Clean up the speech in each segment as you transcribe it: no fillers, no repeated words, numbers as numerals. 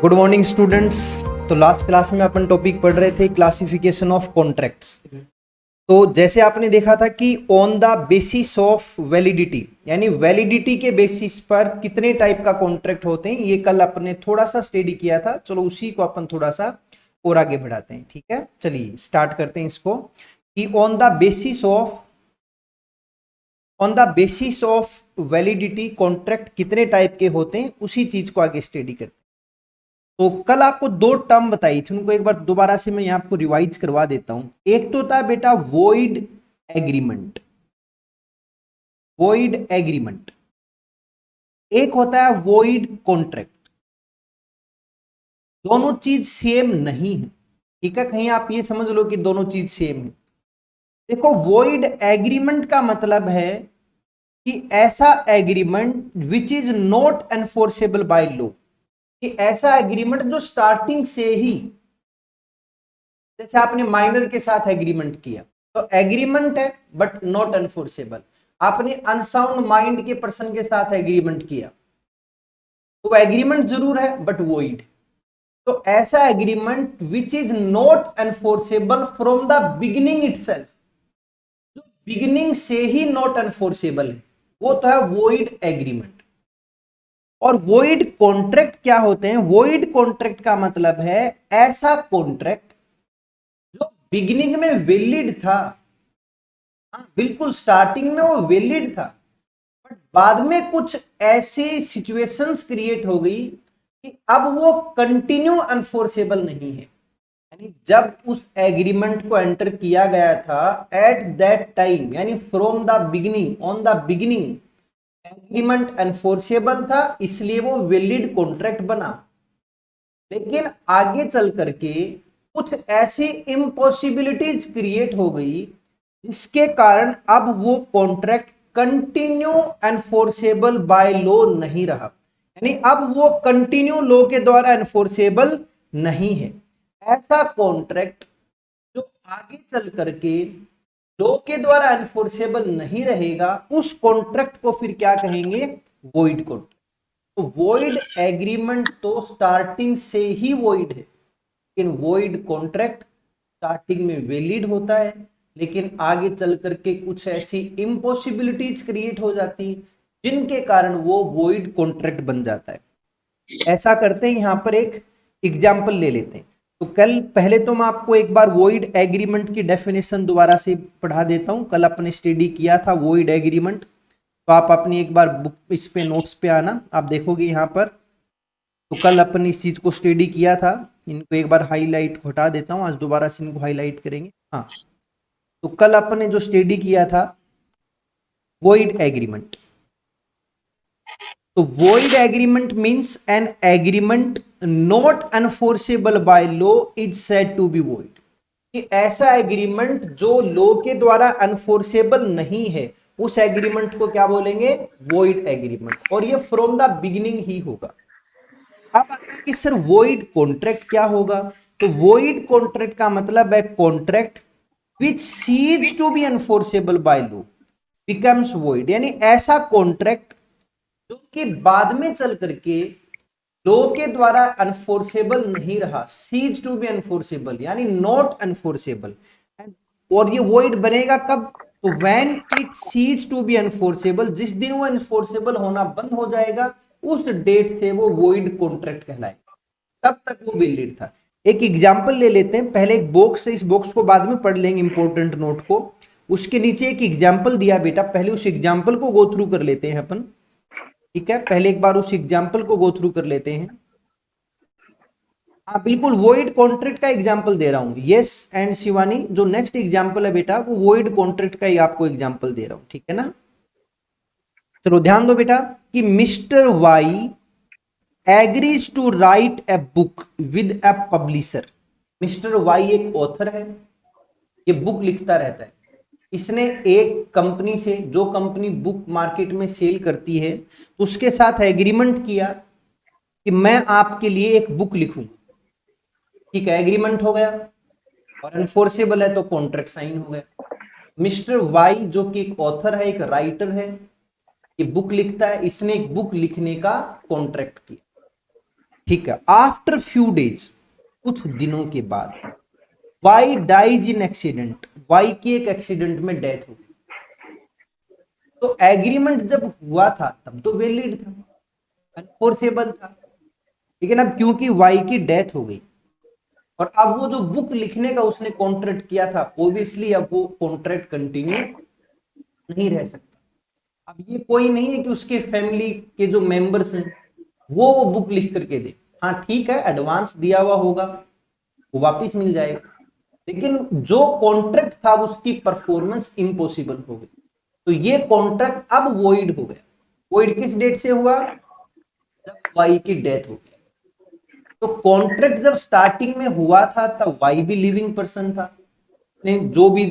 Good morning students. तो last class में अपन topic पढ़ रहे थे क्लासिफिकेशन ऑफ कॉन्ट्रैक्ट्स। तो जैसे आपने देखा था कि on the basis of validity, यानी वैलिडिटी के बेसिस पर कितने टाइप का कॉन्ट्रैक्ट होते हैं, ये कल अपने थोड़ा सा स्टडी किया था। चलो उसी को अपन थोड़ा सा और आगे बढ़ाते हैं। ठीक है, चलिए स्टार्ट करते हैं इसको कि on the basis of validity contract कितने टाइप के होते हैं, उसी चीज को आगे स्टडी करते हैं। तो कल आपको दो टर्म बताई थी, उनको एक बार दोबारा से मैं यहाँ आपको रिवाइज करवा देता हूं। एक तो था बेटा वॉइड एग्रीमेंट, एक होता है वॉइड कॉन्ट्रैक्ट। दोनों चीज सेम नहीं है, ठीक है। कहीं आप ये समझ लो कि दोनों चीज सेम है। देखो, वॉइड एग्रीमेंट का मतलब है कि ऐसा agreement which is not enforceable by law, कि ऐसा एग्रीमेंट जो स्टार्टिंग से ही, जैसे आपने माइनर के साथ एग्रीमेंट किया तो एग्रीमेंट है बट नॉट एनफोर्सेबल। आपने अनसाउंड माइंड के पर्सन के साथ एग्रीमेंट किया तो एग्रीमेंट जरूर है बट वॉइड। तो ऐसा agreement which is not enforceable from the beginning itself, जो बिगिनिंग से ही नॉट एनफोर्सेबल है, वो तो है वॉइड एग्रीमेंट। और वॉइड कॉन्ट्रैक्ट क्या होते हैं? वॉइड कॉन्ट्रैक्ट का मतलब है ऐसा कॉन्ट्रैक्ट जो बिगिनिंग में वैलिड था, बिल्कुल स्टार्टिंग में वो वैलिड था, बट बाद में कुछ ऐसी सिचुएशंस क्रिएट हो गई कि अब वो कंटिन्यू अनफोर्सेबल नहीं है। यानी जब उस एग्रीमेंट को एंटर किया गया था एट दैट टाइम, यानी from the beginning, on the beginning agreement enforceable था, इसलिए वो वैलिड कॉन्ट्रैक्ट बना। लेकिन आगे चल करके कुछ ऐसी इम्पॉसिबिलिटीज क्रिएट हो गई जिसके कारण अब वो contract continue enforceable by law नहीं रहा। यानी अब वो कंटिन्यू लॉ के द्वारा एनफोर्सेबल नहीं है। ऐसा कॉन्ट्रैक्ट जो आगे चल करके लॉ के द्वारा एनफोर्सेबल नहीं रहेगा, उस कॉन्ट्रैक्ट को फिर क्या कहेंगे? Void contract. तो वॉइड एग्रीमेंट तो स्टार्टिंग से ही वॉइड है, लेकिन वॉइड कॉन्ट्रैक्ट स्टार्टिंग में वैलिड होता है, लेकिन आगे चल करके कुछ ऐसी इम्पॉसिबिलिटीज क्रिएट हो जाती है जिनके कारण वो वॉइड कॉन्ट्रैक्ट बन जाता है। ऐसा करते हैं, यहां पर एक एग्जाम्पल ले लेते हैं। तो कल पहले तो मैं आपको एक बार वॉइड एग्रीमेंट की डेफिनेशन दोबारा से पढ़ा देता हूं। कल अपने स्टडी किया था वॉइड एग्रीमेंट, तो आप अपनी एक बार बुक इस पे नोट्स पे आना, आप देखोगे यहाँ पर। तो कल अपन इस चीज को स्टडी किया था, इनको एक बार हाईलाइट हटा देता हूँ, आज दोबारा से इनको हाईलाइट करेंगे। हाँ, तो कल अपन ने जो स्टडी किया था वॉइड एग्रीमेंट। तो void agreement means an agreement not enforceable by law is said to be void, कि ऐसा एग्रीमेंट जो लॉ के द्वारा एनफोर्सेबल नहीं है, उस एग्रीमेंट को क्या बोलेंगे? Void agreement. और ये फ्रॉम द बिगिनिंग ही होगा। अब आता है कि सर वॉइड कॉन्ट्रैक्ट क्या होगा? तो वॉइड कॉन्ट्रैक्ट का मतलब है contract which ceases to be enforceable by law becomes void, यानी ऐसा कॉन्ट्रैक्ट जो कि बाद में चल करके लॉ के द्वारा अनफोर्सेबल नहीं रहा, सीज टू बी अनफोर्सेबल यानी नॉट अनफोर्सेबल। और ये वॉइड बनेगा कब? तो when it ceases to be unenforceable, जिस दिन वो अनफोर्सेबल होना बंद हो जाएगा, उस डेट से वो वॉइड कॉन्ट्रैक्ट कहलाएगा। तब तक वो वैलिड था। एक एग्जांपल ले लेते हैं, पहले एक बॉक्स है, इस बॉक्स को बाद में पढ़ लेंगे इंपॉर्टेंट नोट को। उसके नीचे एक एग्जाम्पल दिया बेटा, पहले उस एग्जाम्पल को गो थ्रू कर लेते हैं अपन। ठीक है, पहले एक बार उस एग्जाम्पल को गो थ्रू कर लेते हैं। हाँ बिल्कुल, वॉइड कॉन्ट्रैक्ट का एग्जांपल दे रहा हूं। यस एंड शिवानी, जो नेक्स्ट एग्जांपल है बेटा वो वॉइड कॉन्ट्रैक्ट का ही आपको एग्जांपल दे रहा हूं, ठीक है ना। चलो ध्यान दो बेटा कि mister Y agrees to write a book with a publisher. Mister Y एक ऑथर है, ये बुक लिखता रहता है। इसने एक कंपनी से, जो कंपनी बुक मार्केट में सेल करती है, तो उसके साथ एग्रीमेंट किया कि मैं आपके लिए एक बुक लिखूंगा। ठीक है, एग्रीमेंट हो गया और एनफोर्सेबल है तो कॉन्ट्रैक्ट साइन हो गया। मिस्टर वाई जो कि एक ऑथर है, एक राइटर है, ये बुक लिखता है, इसने एक बुक लिखने का कॉन्ट्रैक्ट किया। ठीक है, आफ्टर फ्यू डेज, कुछ दिनों के बाद, Y dies in accident, Y की एक एक्सीडेंट में डेथ हो गई। तो एग्रीमेंट जब हुआ था तब तो वैलिड था, एनफोर्सेबल था, लेकिन अब क्योंकि वाई की डेथ हो गई और अब वो जो बुक लिखने का उसने कॉन्ट्रैक्ट किया था, ओबियसली अब वो कॉन्ट्रैक्ट कंटिन्यू नहीं रह सकता। अब ये कोई नहीं है कि उसके फैमिली के जो मेंबर्स हैं वो बुक लिख करके दे। हाँ ठीक है, एडवांस दिया हुआ होगा, वो वापिस मिल जाएगा, लेकिन जो कॉन्ट्रैक्ट था उसकी परफॉर्मेंस इम्पॉसिबल हो गई। तो ये कॉन्ट्रैक्ट अब वॉइड हो गया। वॉइड किस डेट से हुआ? जब वाई की डेथ हो गई। तो कॉन्ट्रैक्ट जब स्टार्टिंग में हुआ था तब वाई भी लिविंग पर्सन था, ने जो भी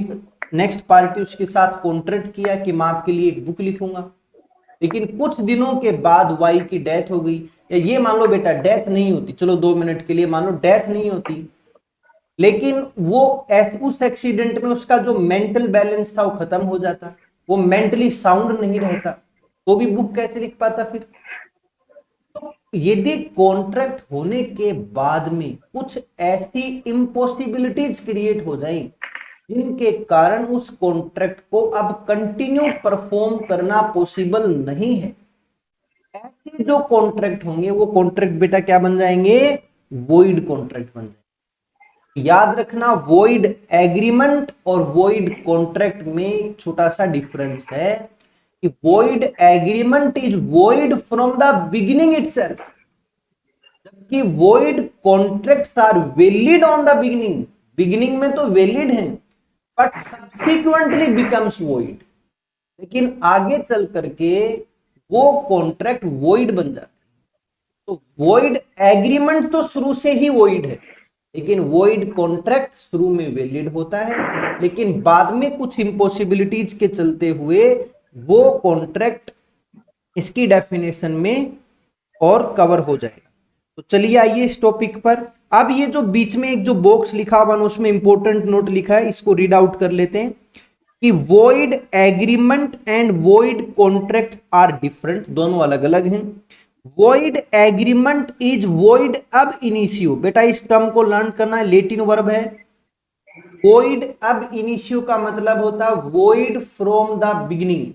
नेक्स्ट पार्टी उसके साथ कॉन्ट्रैक्ट किया कि मैं आपके लिए एक बुक लिखूंगा, लेकिन कुछ दिनों के बाद वाई की डेथ हो गई। या ये मान लो बेटा डेथ नहीं होती, चलो 2 मिनट के लिए मान लो डेथ नहीं होती, लेकिन वो उस एक्सीडेंट में उसका जो मेंटल बैलेंस था वो खत्म हो जाता, वो मेंटली साउंड नहीं रहता, तो भी बुक कैसे लिख पाता फिर? तो यदि कॉन्ट्रैक्ट होने के बाद में कुछ ऐसी इम्पॉसिबिलिटीज क्रिएट हो जाए जिनके कारण उस कॉन्ट्रैक्ट को अब कंटिन्यू परफॉर्म करना पॉसिबल नहीं है, ऐसे जो कॉन्ट्रैक्ट होंगे वो कॉन्ट्रैक्ट बेटा क्या बन जाएंगे? वॉइड कॉन्ट्रैक्ट बन जाएंगे। याद रखना, वॉइड एग्रीमेंट और वॉइड कॉन्ट्रैक्ट में एक छोटा सा डिफरेंस है कि void agreement is void from the beginning itself, जबकि void contracts are valid on the beginning. Beginning में तो वैलिड है बट सब्सिक्वेंटली बिकम्स वॉइड, लेकिन आगे चल करके वो कॉन्ट्रैक्ट वॉइड बन जाता है। तो वॉइड एग्रीमेंट तो शुरू से ही वॉइड है, लेकिन वॉइड कॉन्ट्रैक्ट शुरू में वैलिड होता है, लेकिन बाद में कुछ इम्पॉसिबिलिटीज के चलते हुए वो कॉन्ट्रैक्ट इसकी डेफिनेशन में और कवर हो जाएगा। तो चलिए आइए इस टॉपिक पर। अब ये जो बीच में एक जो बॉक्स लिखा हुआ है उसमें इंपॉर्टेंट नोट लिखा है, इसको रीड आउट कर लेते हैं कि void agreement and void contract are different, दोनों अलग अलग हैं। Void agreement is void ab initio, बेटा इस टर्म को लर्न करना है, लेटिन वर्ब है। वॉइड अब इनिशियो का मतलब होता है void from the beginning.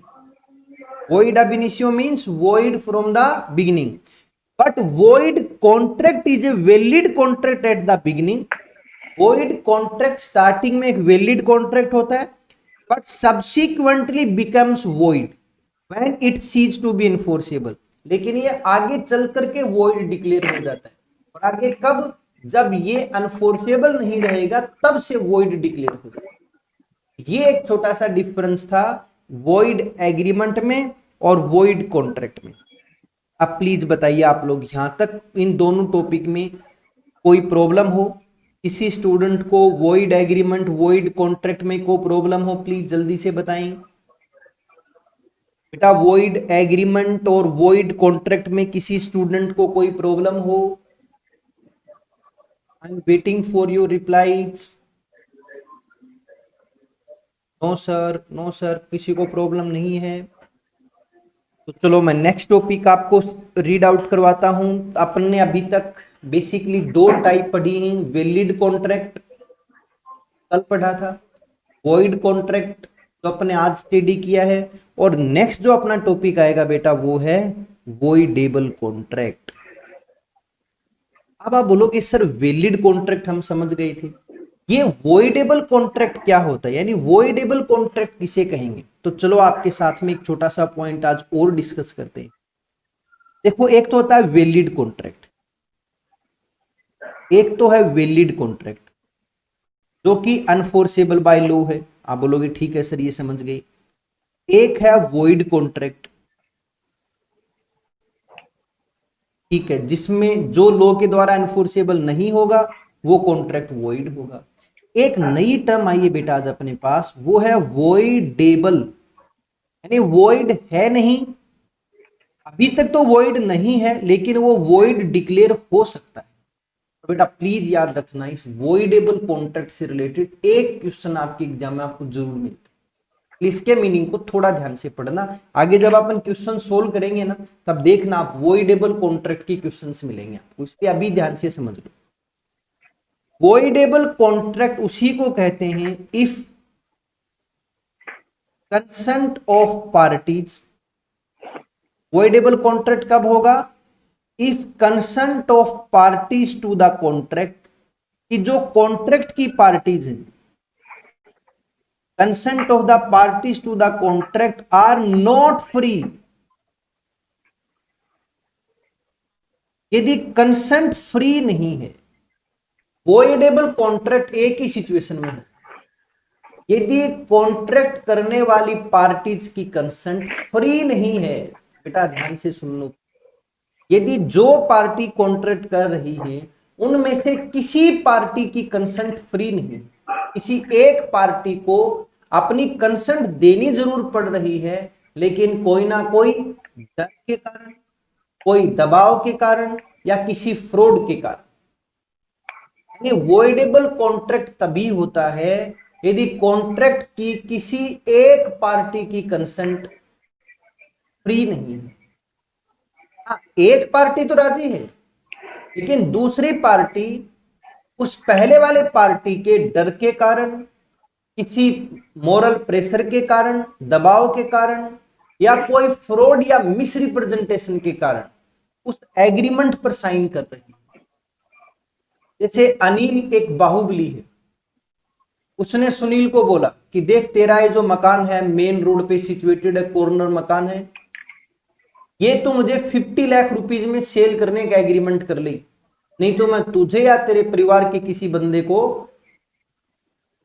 Void ab initio means void from the beginning, but void contract is a valid contract at the beginning. Void contract starting में एक valid contract होता है but subsequently becomes void when it ceases to be enforceable, लेकिन ये आगे चल करके void declare हो जाता है। और आगे कब? जब ये अनफोर्सेबल नहीं रहेगा तब से वॉइड डिक्लेयर हो जाता है। ये एक छोटा सा डिफरेंस था वॉइड एग्रीमेंट में और वॉइड कॉन्ट्रैक्ट में। अब प्लीज बताइए आप लोग यहां तक इन दोनों टॉपिक में कोई प्रॉब्लम हो? किसी स्टूडेंट को वॉइड एग्रीमेंट वॉइड कॉन्ट्रैक्ट में कोई प्रॉब्लम हो, प्लीज जल्दी से बताएं बेटा। वॉइड एग्रीमेंट और वॉइड कॉन्ट्रैक्ट में किसी स्टूडेंट को कोई प्रॉब्लम हो? I am waiting for your replies. No sir, no sir, किसी को प्रॉब्लम नहीं है। तो चलो मैं नेक्स्ट टॉपिक आपको रीड आउट करवाता हूं। अपन ने अभी तक बेसिकली दो टाइप पढ़ी हैं, वैलिड कॉन्ट्रैक्ट कल पढ़ा था, वॉइड कॉन्ट्रैक्ट जो अपने आज स्टडी किया है, और नेक्स्ट जो अपना टॉपिक आएगा बेटा वो है वॉइडेबल कॉन्ट्रैक्ट। अब आप बोलोगे सर वैलिड कॉन्ट्रैक्ट हम समझ गए थे, ये वॉइडेबल कॉन्ट्रैक्ट क्या होता है, यानी वॉइडेबल कॉन्ट्रैक्ट किसे कहेंगे? तो चलो आपके साथ में एक छोटा सा पॉइंट आज और डिस्कस करते हैं। देखो एक तो होता है वैलिड कॉन्ट्रैक्ट, एक तो है वैलिड कॉन्ट्रैक्ट जो कि अनफोर्सेबल बाय लॉ है। आप बोलोगे ठीक है सर ये समझ गए। एक है वॉइड कॉन्ट्रैक्ट, ठीक है, जिसमें जो लॉ के द्वारा एनफोर्सेबल नहीं होगा वो कॉन्ट्रैक्ट वॉइड होगा। एक नई टर्म आई है बेटा आज अपने पास, वो है वॉइडेबल, यानी वॉइड है नहीं, अभी तक तो वॉइड नहीं है लेकिन वो वॉइड डिक्लेयर हो सकता है। तो बेटा प्लीज याद रखना, इस वॉइडेबल कॉन्ट्रैक्ट से रिलेटेड एक क्वेश्चन आपके एग्जाम में आपको जरूर मिलता है। इसके मीनिंग को थोड़ा ध्यान से पढ़ना, आगे जब अपन क्वेश्चन सोल्व करेंगे ना तब देखना आप वॉइडेबल कॉन्ट्रैक्ट की क्वेश्चंस मिलेंगे आपको, इसलिए अभी ध्यान से समझ लो। वॉइडेबल कॉन्ट्रैक्ट उसी को कहते हैं if consent of parties. Voidable contract कब होगा? If consent of parties to the contract, कि जो कॉन्ट्रैक्ट की पार्टीज हैं, consent of the parties to the contract are not free. यदि कंसेंट फ्री नहीं है, वॉइडेबल कॉन्ट्रैक्ट एक ही सिचुएशन में है, यदि कॉन्ट्रैक्ट करने वाली पार्टीज की कंसेंट फ्री नहीं है। बेटा ध्यान से सुन लो, यदि जो पार्टी कॉन्ट्रैक्ट कर रही है उनमें से किसी पार्टी की कंसेंट फ्री नहीं, किसी एक पार्टी को अपनी कंसेंट देनी जरूर पड़ रही है, लेकिन कोई ना कोई डर के कारण, कोई दबाव के कारण या किसी फ्रॉड के कारण। वॉइडेबल कॉन्ट्रैक्ट तभी होता है यदि कॉन्ट्रैक्ट की किसी एक पार्टी की कंसेंट फ्री नहीं है। एक पार्टी तो राजी है, लेकिन दूसरी पार्टी उस पहले वाले पार्टी के डर के कारण, किसी मोरल प्रेशर के कारण, दबाव के कारण या कोई फ्रॉड या मिस रिप्रेजेंटेशन के कारण उस एग्रीमेंट पर साइन कर रही है। जैसे अनिल एक बाहुबली है, उसने सुनील को बोला कि देख तेरा ये जो मकान है मेन रोड पे सिचुएटेड है, कॉर्नर मकान है, ये तो मुझे 50 लाख रुपीज में सेल करने का एग्रीमेंट कर ली, नहीं तो मैं तुझे या तेरे परिवार के किसी बंदे को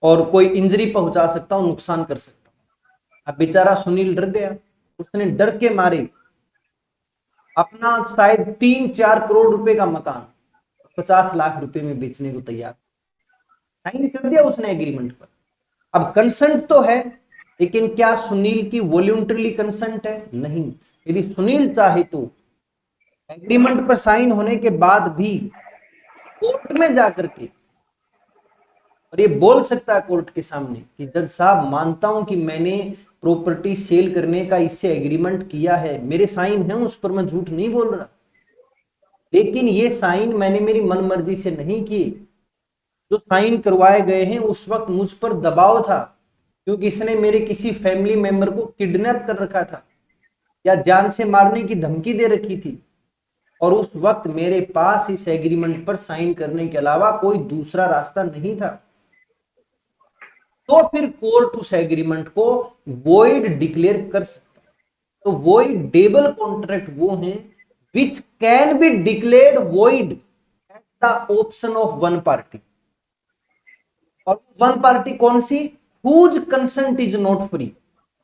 और कोई इंजरी पहुंचा सकता हूं, नुकसान कर सकता हूं। अब बेचारा सुनील डर गया, उसने डर के मारे अपना शायद 3-4 करोड़ रुपए का मकान 50 लाख रुपए में बेचने को तैयार, साइन कर दिया उसने एग्रीमेंट पर। अब कंसेंट तो है, लेकिन क्या सुनील की वॉल्यूंटरली कंसेंट है? नहीं। यदि सुनील चाहे तो एग्रीमेंट पर साइन होने के बाद भी कोर्ट में जाकर के और ये बोल सकता है कोर्ट के सामने कि जज साहब मानता हूं कि मैंने प्रॉपर्टी सेल करने का इससे एग्रीमेंट किया है, मेरे साइन है उस पर, मैं झूठ नहीं बोल रहा, लेकिन ये साइन मैंने मेरी मनमर्जी से नहीं किए। जो साइन करवाए गए हैं उस वक्त मुझ पर दबाव था, क्योंकि इसने मेरे किसी फैमिली मेंबर को किडनैप कर रखा था या जान से मारने की धमकी दे रखी थी, और उस वक्त मेरे पास इस एग्रीमेंट पर साइन करने के अलावा कोई दूसरा रास्ता नहीं था। तो फिर कोर्ट उस एग्रीमेंट को वॉइड डिक्लेयर कर सकता है। तो वॉइडेबल कॉन्ट्रैक्ट वो हैं which can be declared void at the option of one party. और वन पार्टी कौन सी? Whose consent is not free.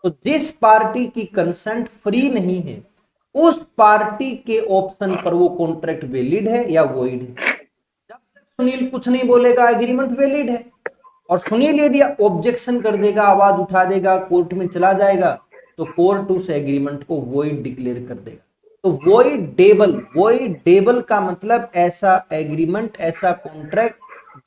तो जिस पार्टी की कंसेंट फ्री नहीं है उस पार्टी के ऑप्शन पर वो कॉन्ट्रैक्ट वैलिड है या वॉइड है। जब तक सुनील कुछ नहीं बोलेगा एग्रीमेंट वैलिड है, और सुनील यदि ऑब्जेक्शन कर देगा, आवाज उठा देगा, कोर्ट में चला जाएगा, तो कोर्ट उस एग्रीमेंट को वॉइड डिक्लेयर कर देगा। तो वॉइडेबल, वॉइडेबल का मतलब ऐसा एग्रीमेंट, ऐसा कॉन्ट्रैक्ट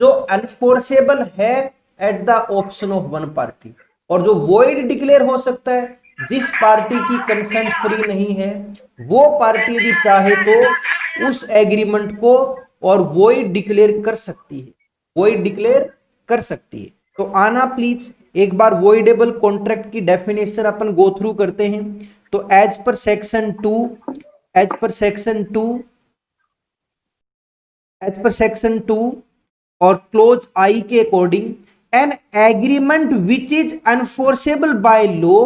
जो अनफोर्सेबल है eight the option of one party, और जो वॉइड डिक्लेयर हो सकता है जिस पार्टी की कंसेंट फ्री नहीं है, वो पार्टी यदि चाहे तो उस एग्रीमेंट को और वॉइड डिक्लेयर कर सकती है, वॉइड डिक्लेयर कर सकती है। तो आना प्लीज एक बार वॉइडेबल कॉन्ट्रैक्ट की डेफिनेशन अपन गो थ्रू करते हैं। तो एज पर सेक्शन 2 और क्लोज आई के according an agreement which is unenforceable by law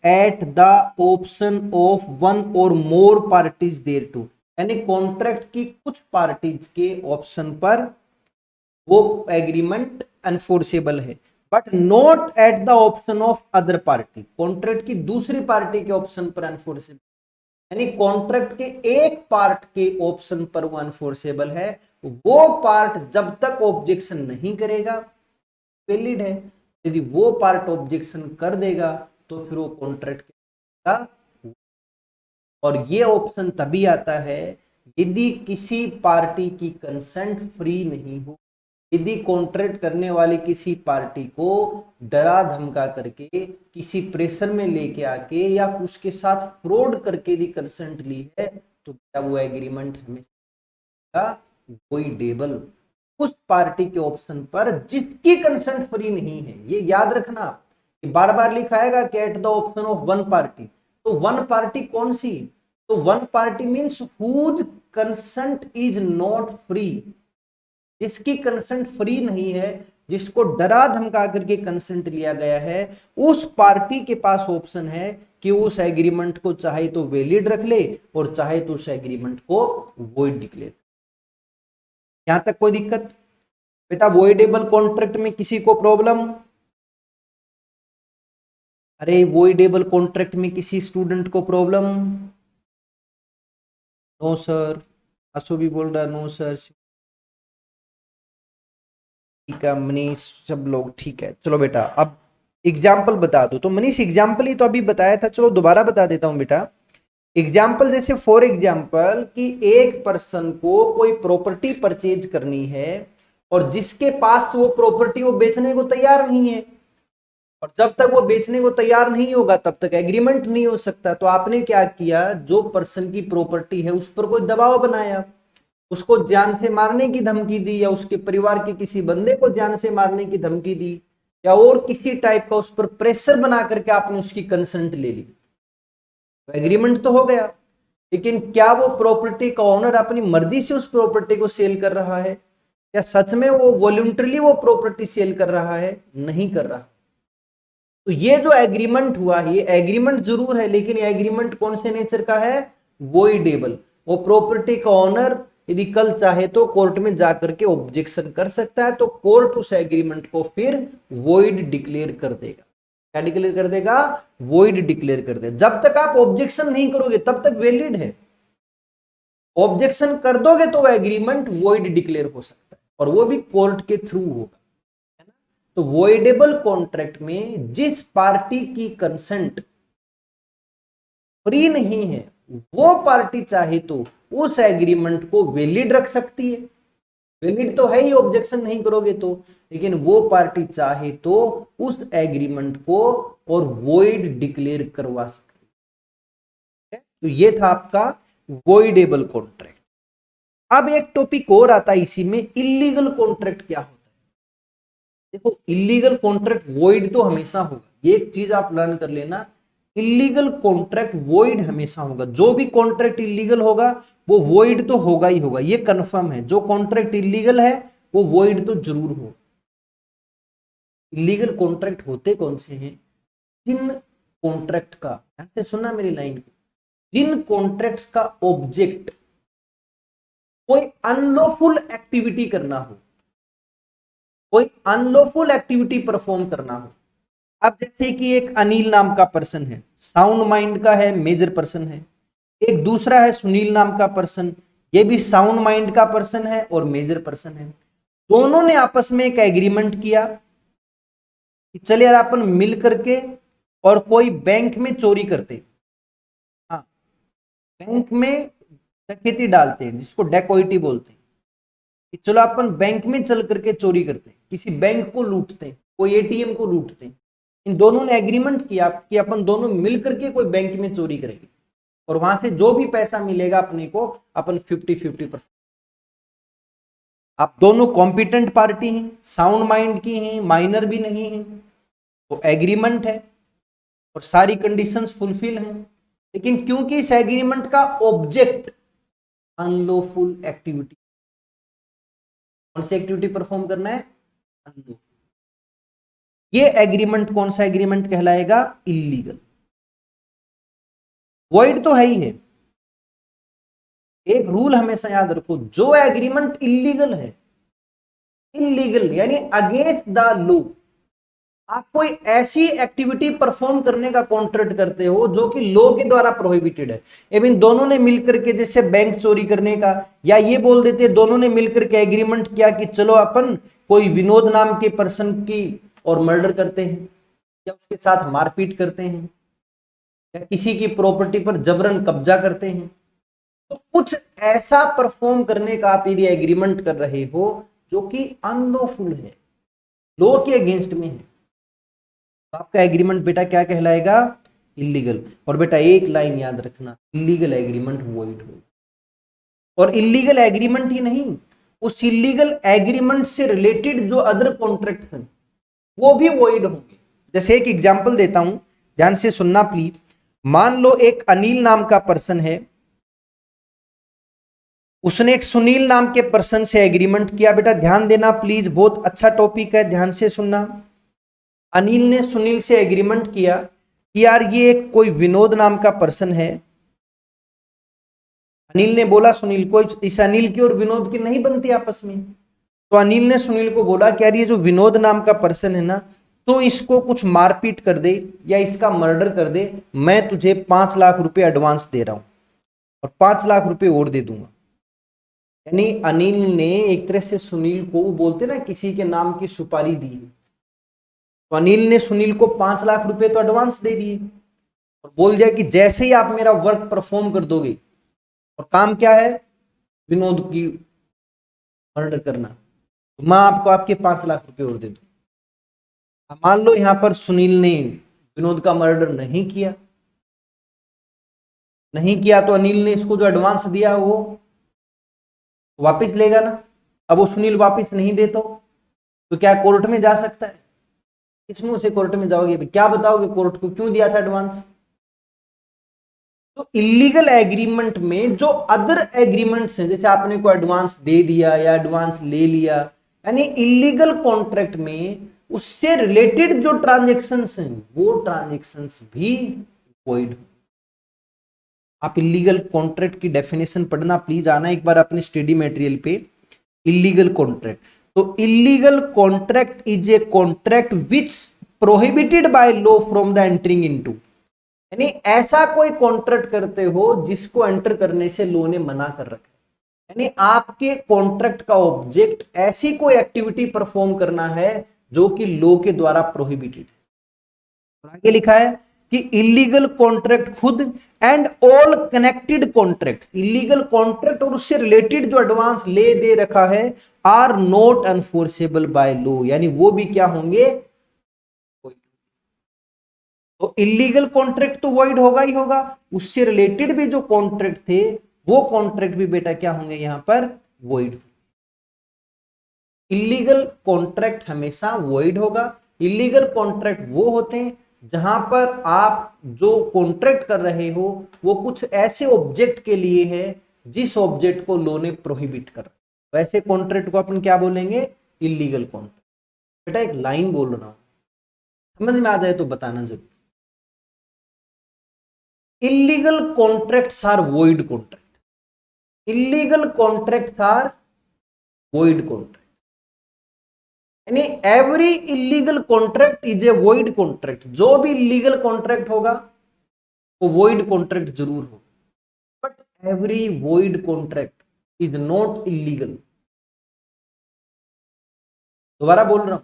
at the option of one or more parties thereto, यानी कॉन्ट्रैक्ट की कुछ पार्टीज के ऑप्शन पर वो एग्रीमेंट अनफोर्सेबल है, but not at the option of other party. Contract की दूसरी party के ऑप्शन पर अनफोर्सेबल, यानी कॉन्ट्रैक्ट के एक पार्ट के ऑप्शन पर वो अनफोर्सेबल है, वो पार्ट जब तक ऑब्जेक्शन नहीं करेगा वैलिड है। यदि वो पार्ट ऑब्जेक्शन कर देगा तो फिर वो कॉन्ट्रैक्ट का, और ये ऑप्शन तभी आता है यदि किसी पार्टी की कंसेंट फ्री नहीं हो, यदि कॉन्ट्रैक्ट करने वाली किसी पार्टी को डरा धमका करके, किसी प्रेशर में लेके आके या उसके साथ फ्रॉड करके यदि कंसेंट ली है, तो क्या वो एग्रीमेंट हमेशा वॉइडेबल उस पार्टी के ऑप्शन पर जिसकी कंसेंट फ्री नहीं है। ये याद रखना कि बार बार लिखा आएगा कि at the option of one party. तो वन पार्टी कौन सी? तो one party means whose consent is not free, जिसकी कंसेंट फ्री नहीं है, जिसको डरा धमका करके कंसेंट लिया गया है, उस पार्टी के पास ऑप्शन है कि उस एग्रीमेंट को चाहे तो वैलिड रख ले और चाहे तो उस एग्रीमेंट को वॉइड डिक्लेयर। यहां तक कोई दिक्कत? बेटा वॉइडेबल कॉन्ट्रैक्ट में किसी को प्रॉब्लम? अरे वॉइडेबल कॉन्ट्रैक्ट में किसी स्टूडेंट को प्रॉब्लम? No sir. असु भी बोल रहा है नो सर। ठीक है मनीष, सब लोग ठीक है। चलो बेटा अब एग्जाम्पल बता दो। तो मनीष एग्जाम्पल ही तो अभी बताया था, चलो दोबारा बता देता हूं बेटा। एग्जाम्पल जैसे फॉर एग्जाम्पल कि एक पर्सन को कोई प्रॉपर्टी परचेज करनी है और जिसके पास वो प्रॉपर्टी वो बेचने को तैयार नहीं है, और जब तक वो बेचने को तैयार नहीं होगा तब तक एग्रीमेंट नहीं हो सकता। तो आपने क्या किया, जो पर्सन की प्रॉपर्टी है उस पर कोई दबाव बनाया, उसको जान से मारने की धमकी दी, या उसके परिवार के किसी बंदे को जान से मारने की धमकी दी, या और किसी टाइप का उस पर प्रेशर बना करके आपने उसकी कंसेंट ले ली, तो एग्रीमेंट तो हो गया। लेकिन क्या वो प्रॉपर्टी का ओनर अपनी मर्जी से उस प्रॉपर्टी को सेल कर रहा है? क्या सच में वो वॉलंटरली वो प्रॉपर्टी सेल कर रहा है? नहीं कर रहा। तो ये जो एग्रीमेंट हुआ, ये एग्रीमेंट जरूर है, लेकिन ये एग्रीमेंट कौन से नेचर का है? वॉइडेबल। वो प्रॉपर्टी का ओनर यदि कल चाहे तो कोर्ट में जाकर के ऑब्जेक्शन कर सकता है, तो कोर्ट उस एग्रीमेंट को फिर वॉइड डिक्लेयर कर देगा। क्या डिक्लेयर कर देगा? वॉइड डिक्लेयर कर देगा। जब तक आप ऑब्जेक्शन नहीं करोगे तब तक वैलिड है, ऑब्जेक्शन कर दोगे तो एग्रीमेंट वॉइड डिक्लेयर हो सकता है, और वो भी कोर्ट के थ्रू होगा। तो वॉइडेबल कॉन्ट्रैक्ट में जिस पार्टी की कंसेंट फ्री नहीं है, वो पार्टी चाहे तो उस एग्रीमेंट को वैलिड रख सकती है। वैलिड तो है ही, ऑब्जेक्शन नहीं करोगे तो। लेकिन वो पार्टी चाहे तो उस एग्रीमेंट को और वॉइड डिक्लेयर करवा सकती है। तो ये था आपका वॉइडेबल कॉन्ट्रैक्ट। अब एक टॉपिक और आता है इसी में, इलीगल कॉन्ट्रैक्ट क्या होता है। देखो इलीगल कॉन्ट्रैक्ट वॉइड तो हमेशा होगा, ये एक चीज आप लर्न कर लेना, इलीगल कॉन्ट्रैक्ट वॉइड हमेशा होगा। जो भी कॉन्ट्रैक्ट इलीगल होगा वो वॉइड तो होगा ही होगा, ये कंफर्म है। जो कॉन्ट्रैक्ट इलीगल है वो वॉइड तो जरूर हो। इलीगल कॉन्ट्रैक्ट होते कौन से हैं? जिन कॉन्ट्रैक्ट का, ध्यान से सुनना मेरी लाइन को, जिन कॉन्ट्रैक्ट्स का ऑब्जेक्ट कोई अनलॉफुल एक्टिविटी करना हो, कोई अनलॉफुल एक्टिविटी परफॉर्म करना हो। अब जैसे कि एक अनिल नाम का पर्सन है, साउंड माइंड का है, मेजर पर्सन है। एक दूसरा है सुनील नाम का पर्सन, ये भी साउंड माइंड का पर्सन है और मेजर पर्सन है। दोनों ने आपस में एक एग्रीमेंट किया कि चले यार अपन मिल करके और कोई बैंक में चोरी करते, हाँ बैंक में डकैती डालते हैं, जिसको डेकोइटी बोलते हैं, कि चलो अपन बैंक में चल करके चोरी करते हैं, किसी बैंक को लूटते हैं, कोई एटीएम को लूटते हैं। इन दोनों ने एग्रीमेंट किया कि अपन दोनों मिल करके कोई बैंक में चोरी करेंगे, और वहां से जो भी पैसा मिलेगा अपने को अपन 50-50%। आप दोनों कॉम्पिटेंट पार्टी हैं, साउंड माइंड की हैं, माइनर भी नहीं हैं, तो एग्रीमेंट है और सारी कंडीशंस फुलफिल हैं। लेकिन क्योंकि इस एग्रीमेंट का ऑब्जेक्ट अनलॉफुल एक्टिविटी, कौन सी एक्टिविटी परफॉर्म करना है? अनलॉफुल, ये एग्रीमेंट कौन सा एग्रीमेंट कहलाएगा? इलीगल। वॉइड तो है ही है। एक रूल हमेशा याद रखो, जो एग्रीमेंट इलीगल है, इलीगल यानी अगेंस्ट द लॉ, आप कोई ऐसी एक्टिविटी परफॉर्म करने का कॉन्ट्रैक्ट करते हो जो कि लॉ के द्वारा प्रोहिबिटेड है। इवन दोनों ने मिलकर के, जैसे बैंक चोरी करने का, या ये बोल देते दोनों ने मिलकर के एग्रीमेंट किया कि चलो अपन कोई विनोद नाम के पर्सन की और मर्डर करते हैं, या उसके साथ मारपीट करते हैं, या किसी की प्रॉपर्टी पर जबरन कब्जा करते हैं। तो कुछ ऐसा परफॉर्म करने का आप यदि एग्रीमेंट कर रहे हो जो कि अनलॉफुल है, लॉ के अगेंस्ट में है, तो आपका एग्रीमेंट बेटा क्या कहलाएगा? इलीगल। और बेटा एक लाइन याद रखना, इलीगल एग्रीमेंट वॉइड हो। और इलीगल एग्रीमेंट ही नहीं, उस इलीगल एग्रीमेंट से रिलेटेड जो अदर कॉन्ट्रैक्ट हैं वो भी वॉइड होंगे। जैसे एक एग्जांपल देता हूं, ध्यान से सुनना प्लीज। मान लो एक अनिल नाम का पर्सन है, उसने एक सुनील नाम के पर्सन से एग्रीमेंट किया। बेटा ध्यान देना प्लीज, बहुत अच्छा टॉपिक है, ध्यान से सुनना। अनिल ने सुनील से एग्रीमेंट किया कि यार ये एक कोई विनोद नाम का पर्सन है। अनिल ने बोला सुनील को, इस अनिल की और विनोद की नहीं बनती आपस में। तो अनिल ने सुनील को बोला कि यार ये जो विनोद नाम का पर्सन है ना, तो इसको कुछ मारपीट कर दे या इसका मर्डर कर दे, मैं तुझे 5 लाख रुपए एडवांस दे रहा हूं और 5 लाख रुपए और दे दूंगा। यानी अनिल ने एक तरह से सुनील को, बोलते ना किसी के नाम की सुपारी दी, तो अनिल ने सुनील को 5 लाख रुपए तो एडवांस दे दिए और बोल दिया कि जैसे ही आप मेरा वर्क परफॉर्म कर दोगे, और काम क्या है? विनोद की मर्डर करना, तो मैं आपको आपके 5 लाख रुपए और दे दूं। मान लो यहां पर सुनील ने विनोद का मर्डर नहीं किया, तो अनिल ने इसको जो एडवांस दिया वो वापस लेगा ना। अब वो सुनील वापस नहीं दे तो क्या कोर्ट में जा सकता है? किस मुंह से कोर्ट में जाओगे? क्या बताओगे कोर्ट को, क्यों दिया था एडवांस? तो इलीगल एग्रीमेंट में जो अदर एग्रीमेंट्स हैं, जैसे आपने को एडवांस दे दिया या एडवांस ले लिया, यानी इलीगल कॉन्ट्रैक्ट में उससे रिलेटेड जो ट्रांजैक्शंस हैं वो ट्रांजैक्शंस भी वॉइड। आप इलीगल कॉन्ट्रैक्ट की डेफिनेशन पढ़ना प्लीज, आना एक बार अपने स्टडी मटेरियल पे। इलीगल कॉन्ट्रैक्ट, तो illegal contract is a contract which prohibited by law from the entering into. यानी ऐसा कोई कॉन्ट्रैक्ट करते हो जिसको एंटर करने से लॉ ने मना कर रखा है। यानी आपके कॉन्ट्रैक्ट का ऑब्जेक्ट ऐसी कोई एक्टिविटी परफॉर्म करना है जो कि लॉ के द्वारा प्रोहिबिटेड है। आगे लिखा है कि इलीगल कॉन्ट्रैक्ट खुद and all connected contracts, illegal contract और उससे रिलेटेड जो एडवांस ले दे रखा है, are not enforceable by law, यानी वो भी क्या होंगे? तो इलीगल कॉन्ट्रैक्ट तो वॉइड होगा ही होगा, उससे रिलेटेड भी जो कॉन्ट्रैक्ट थे वो कॉन्ट्रैक्ट भी बेटा क्या होंगे यहां पर? वॉइड। इलीगल कॉन्ट्रैक्ट हमेशा वॉइड होगा। इलीगल कॉन्ट्रैक्ट वो होते हैं जहां पर आप जो कॉन्ट्रैक्ट कर रहे हो वो कुछ ऐसे ऑब्जेक्ट के लिए है जिस ऑब्जेक्ट को लॉ ने प्रोहिबिट कर, वैसे कॉन्ट्रैक्ट को अपन क्या बोलेंगे? Illegal contract. बेटा एक लाइन बोल रहा हूं, समझ में आ जाए तो बताना जरूर। illegal contracts are void contracts. Illegal contracts are void contracts. यानी every illegal contract is A void contract. जो भी इलीगल कॉन्ट्रैक्ट होगा वो वॉइड कॉन्ट्रैक्ट जरूर होगा, but every void contract is not illegal. दोबारा बोल रहा हूं,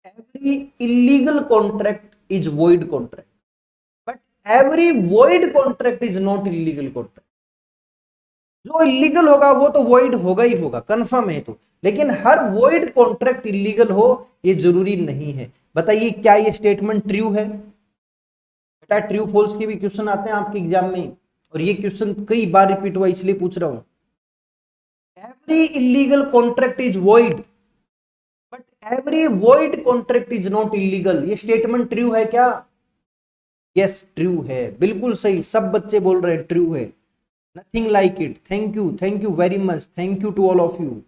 every illegal contract is void contract, but every void contract is not illegal contract. जो इलीगल होगा वो तो वॉइड होगा ही होगा, कंफर्म है। तो लेकिन हर वॉइड कॉन्ट्रैक्ट इलीगल हो ये जरूरी नहीं है। बताइए क्या ये स्टेटमेंट ट्रू है? बेटा ट्रू फॉल्स के भी क्वेश्चन आते हैं आपके एग्जाम में, और ये क्वेश्चन कई बार रिपीट हुआ इसलिए पूछ रहा हूं। Every illegal contract is void but every void contract is not illegal. ये स्टेटमेंट ट्रू है क्या? यस ट्रू है, बिल्कुल सही, सब बच्चे बोल रहे हैं ट्रू है। Nothing like it. Thank you very much, thank you to all of you.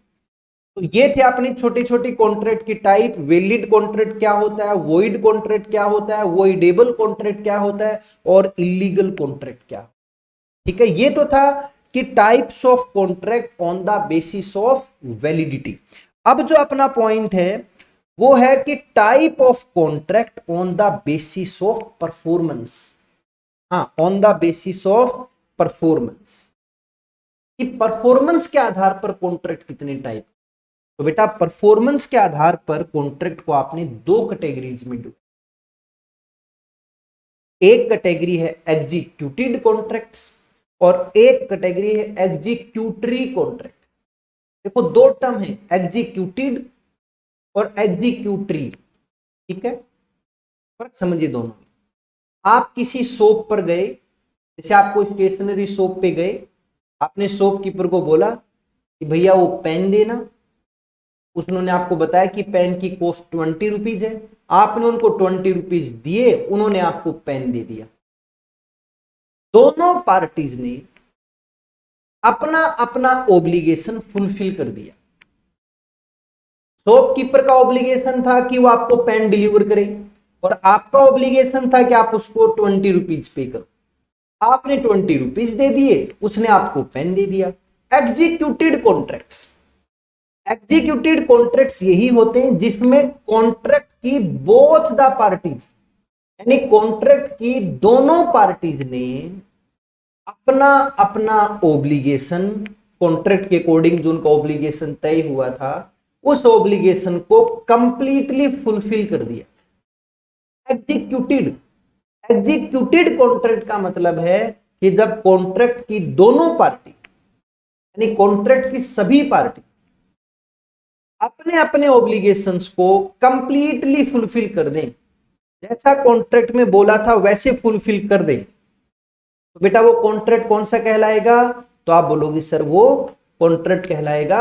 तो ये थे अपनी छोटी छोटी कॉन्ट्रैक्ट की टाइप। वैलिड कॉन्ट्रैक्ट क्या होता है, वॉइड कॉन्ट्रैक्ट क्या होता है, वॉइडेबल कॉन्ट्रैक्ट क्या होता है, और इलीगल कॉन्ट्रैक्ट क्या। ठीक है, ये तो था कि types of contract on the basis of validity. अब जो अपना पॉइंट है वो है कि type of contract on the basis of performance. हाँ, on the basis of performance, कि परफॉर्मेंस के आधार पर कॉन्ट्रैक्ट कितने टाइप। तो बेटा परफॉर्मेंस के आधार पर कॉन्ट्रैक्ट को आपने दो कैटेगरीज में डिवाइड। एक कैटेगरी है एग्जीक्यूटेड कॉन्ट्रैक्ट्स और एक कैटेगरी है एग्जीक्यूटरी कॉन्ट्रैक्ट। देखो दो टर्म है, एग्जीक्यूटेड और एग्जीक्यूटरी, ठीक है, फर्क समझिए दोनों में। आप किसी शॉप पर गए, जैसे आपको स्टेशनरी शॉप पे गए, आपने शॉपकीपर को बोला कि भैया वो पेन देना, उन्होंने आपको बताया कि पेन की कॉस्ट 20 रुपीज है, आपने उनको 20 रुपीज दिए, उन्होंने आपको पेन दे दिया। दोनों पार्टीज ने अपना अपना ऑब्लिगेशन फुलफिल कर दिया। शॉपकीपर का ऑब्लिगेशन था कि वो आपको पेन डिलीवर करे, और आपका ऑब्लिगेशन था कि आप उसको 20 रुपीज पे करो। आपने 20 रुपीज दे दिए, उसने आपको पेन दे दिया। एग्जीक्यूटेड कॉन्ट्रैक्ट्स, एग्जीक्यूटेड कॉन्ट्रैक्ट्स यही होते हैं जिसमें कॉन्ट्रैक्ट की बोथ द पार्टीज, यानी कॉन्ट्रैक्ट की दोनों पार्टीज ने अपना अपना ऑब्लिगेशन, कॉन्ट्रैक्ट के अकॉर्डिंग जो उनका ऑब्लिगेशन तय हुआ था, उस ऑब्लिगेशन को कंप्लीटली फुलफिल कर दिया। एग्जीक्यूटेड, एग्जीक्यूटेड कॉन्ट्रैक्ट का मतलब है कि जब कॉन्ट्रैक्ट की दोनों पार्टी, यानी कॉन्ट्रैक्ट की सभी पार्टी अपने अपने ऑब्लिगेशंस को कंप्लीटली फुलफिल कर दें, जैसा कॉन्ट्रैक्ट में बोला था वैसे फुलफिल कर दें, तो बेटा वो कॉन्ट्रैक्ट कौन सा कहलाएगा? तो आप बोलोगे सर वो कॉन्ट्रैक्ट कहलाएगा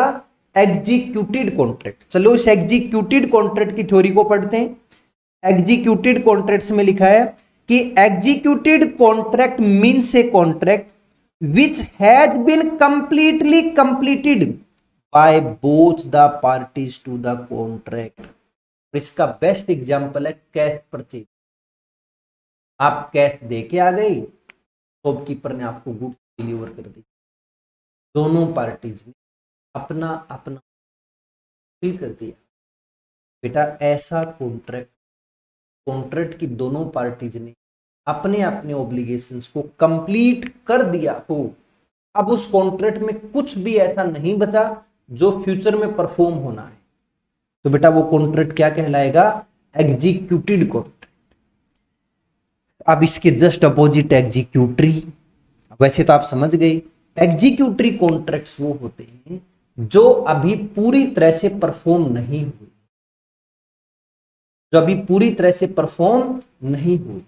एग्जीक्यूटेड कॉन्ट्रैक्ट। चलो इस एग्जीक्यूटेड कॉन्ट्रैक्ट की थ्योरी को पढ़ते हैं। एग्जीक्यूटेड कॉन्ट्रैक्ट्स में लिखा है कि executed contract means a contract which has been completely completed by both the parties to the contract. इसका बेस्ट एग्जांपल है कैश परचेज। आप कैश दे के आ गई, शॉपकीपर ने आपको गुड्स डिलीवर कर दी, दोनों पार्टीज ने अपना अपना फील कर दिया। बेटा ऐसा कॉन्ट्रैक्ट, कॉन्ट्रैक्ट की दोनों पार्टीज ने अपने अपने ऑब्लिगेशंस को कंप्लीट कर दिया हो, अब उस कॉन्ट्रैक्ट में कुछ भी ऐसा नहीं बचा जो फ्यूचर में परफॉर्म होना है, तो बेटा वो कॉन्ट्रैक्ट क्या कहलाएगा? Executed contract. अब इसके जस्ट अपोजिट एग्जीक्यूटरी। वैसे तो आप समझ गए, एग्जीक्यूटरी कॉन्ट्रैक्ट्स वो होते हैं जो अभी पूरी तरह से परफॉर्म नहीं हुए, जो अभी पूरी तरह से परफॉर्म नहीं हुए।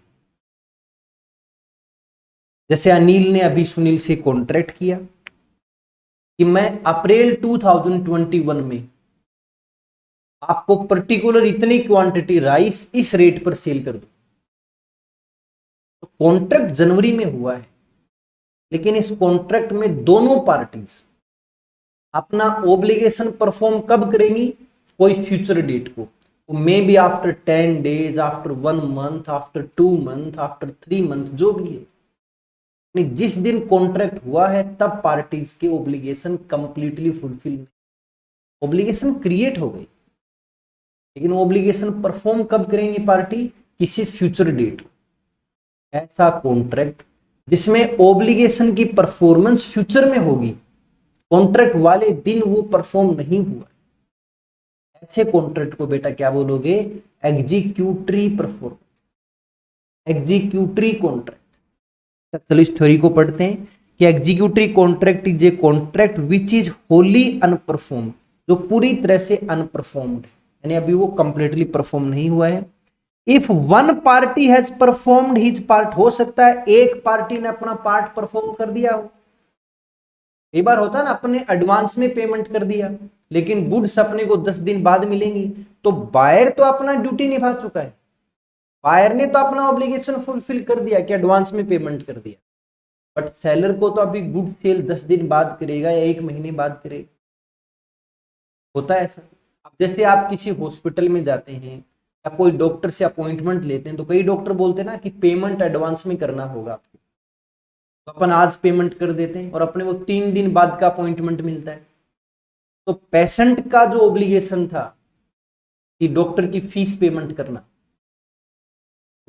जैसे अनिल ने अभी सुनील से कॉन्ट्रैक्ट किया कि मैं अप्रैल 2021 में आपको पर्टिकुलर इतनी क्वांटिटी राइस इस रेट पर सेल कर दूं। तो कॉन्ट्रैक्ट जनवरी में हुआ है, लेकिन इस कॉन्ट्रैक्ट में दोनों पार्टीज अपना ऑब्लिगेशन परफॉर्म कब करेंगी? कोई फ्यूचर डेट को, may be after 10 days, after 1 month, after 2 month, after 3 month, जो भी है। जिस दिन कॉन्ट्रैक्ट हुआ है तब पार्टीज के obligation completely fulfil, obligation create हो गई, लेकिन ऑब्लिगेशन परफॉर्म कब करेंगी पार्टी? किसी फ्यूचर डेट। ऐसा कॉन्ट्रैक्ट जिसमें ऑब्लिगेशन की परफॉर्मेंस फ्यूचर में होगी, कॉन्ट्रैक्ट वाले दिन वो परफॉर्म नहीं हुआ, ऐसे कॉन्ट्रैक्ट को बेटा क्या बोलोगे? Executory performance, executory contract. चलो इस थ्योरी को पढ़ते हैं कि executory contract is a contract which is wholly unperform, जो पूरी तरह से अनपरफॉर्म्ड है, यानी अभी वो कंप्लीटली परफॉर्म नहीं हुआ है। If one party has performed his part, हो सकता है एक पार्टी ने अपना पार्ट परफॉर्म कर दिया हो। कई बार होता है ना, अपने एडवांस में पेमेंट कर दिया, लेकिन गुड्स अपने को 10 दिन बाद मिलेंगी, तो बायर तो अपना ड्यूटी निभा चुका है, बायर ने तो अपना ऑब्लिगेशन फुलफिल कर दिया कि एडवांस में पेमेंट कर दिया, बट सेलर को तो अभी गुड सेल 10 दिन बाद करेगा या 1 महीने बाद करेगा। होता है ऐसा। अब जैसे आप किसी हॉस्पिटल में जाते हैं या कोई डॉक्टर से अपॉइंटमेंट लेते हैं, तो कई डॉक्टर बोलते हैं ना कि पेमेंट एडवांस में करना होगा आपको, तो अपन आज पेमेंट कर देते हैं और अपने वो 3 दिन बाद का अपॉइंटमेंट मिलता है। तो पेशेंट का जो ऑब्लिगेशन था कि डॉक्टर की फीस पेमेंट करना,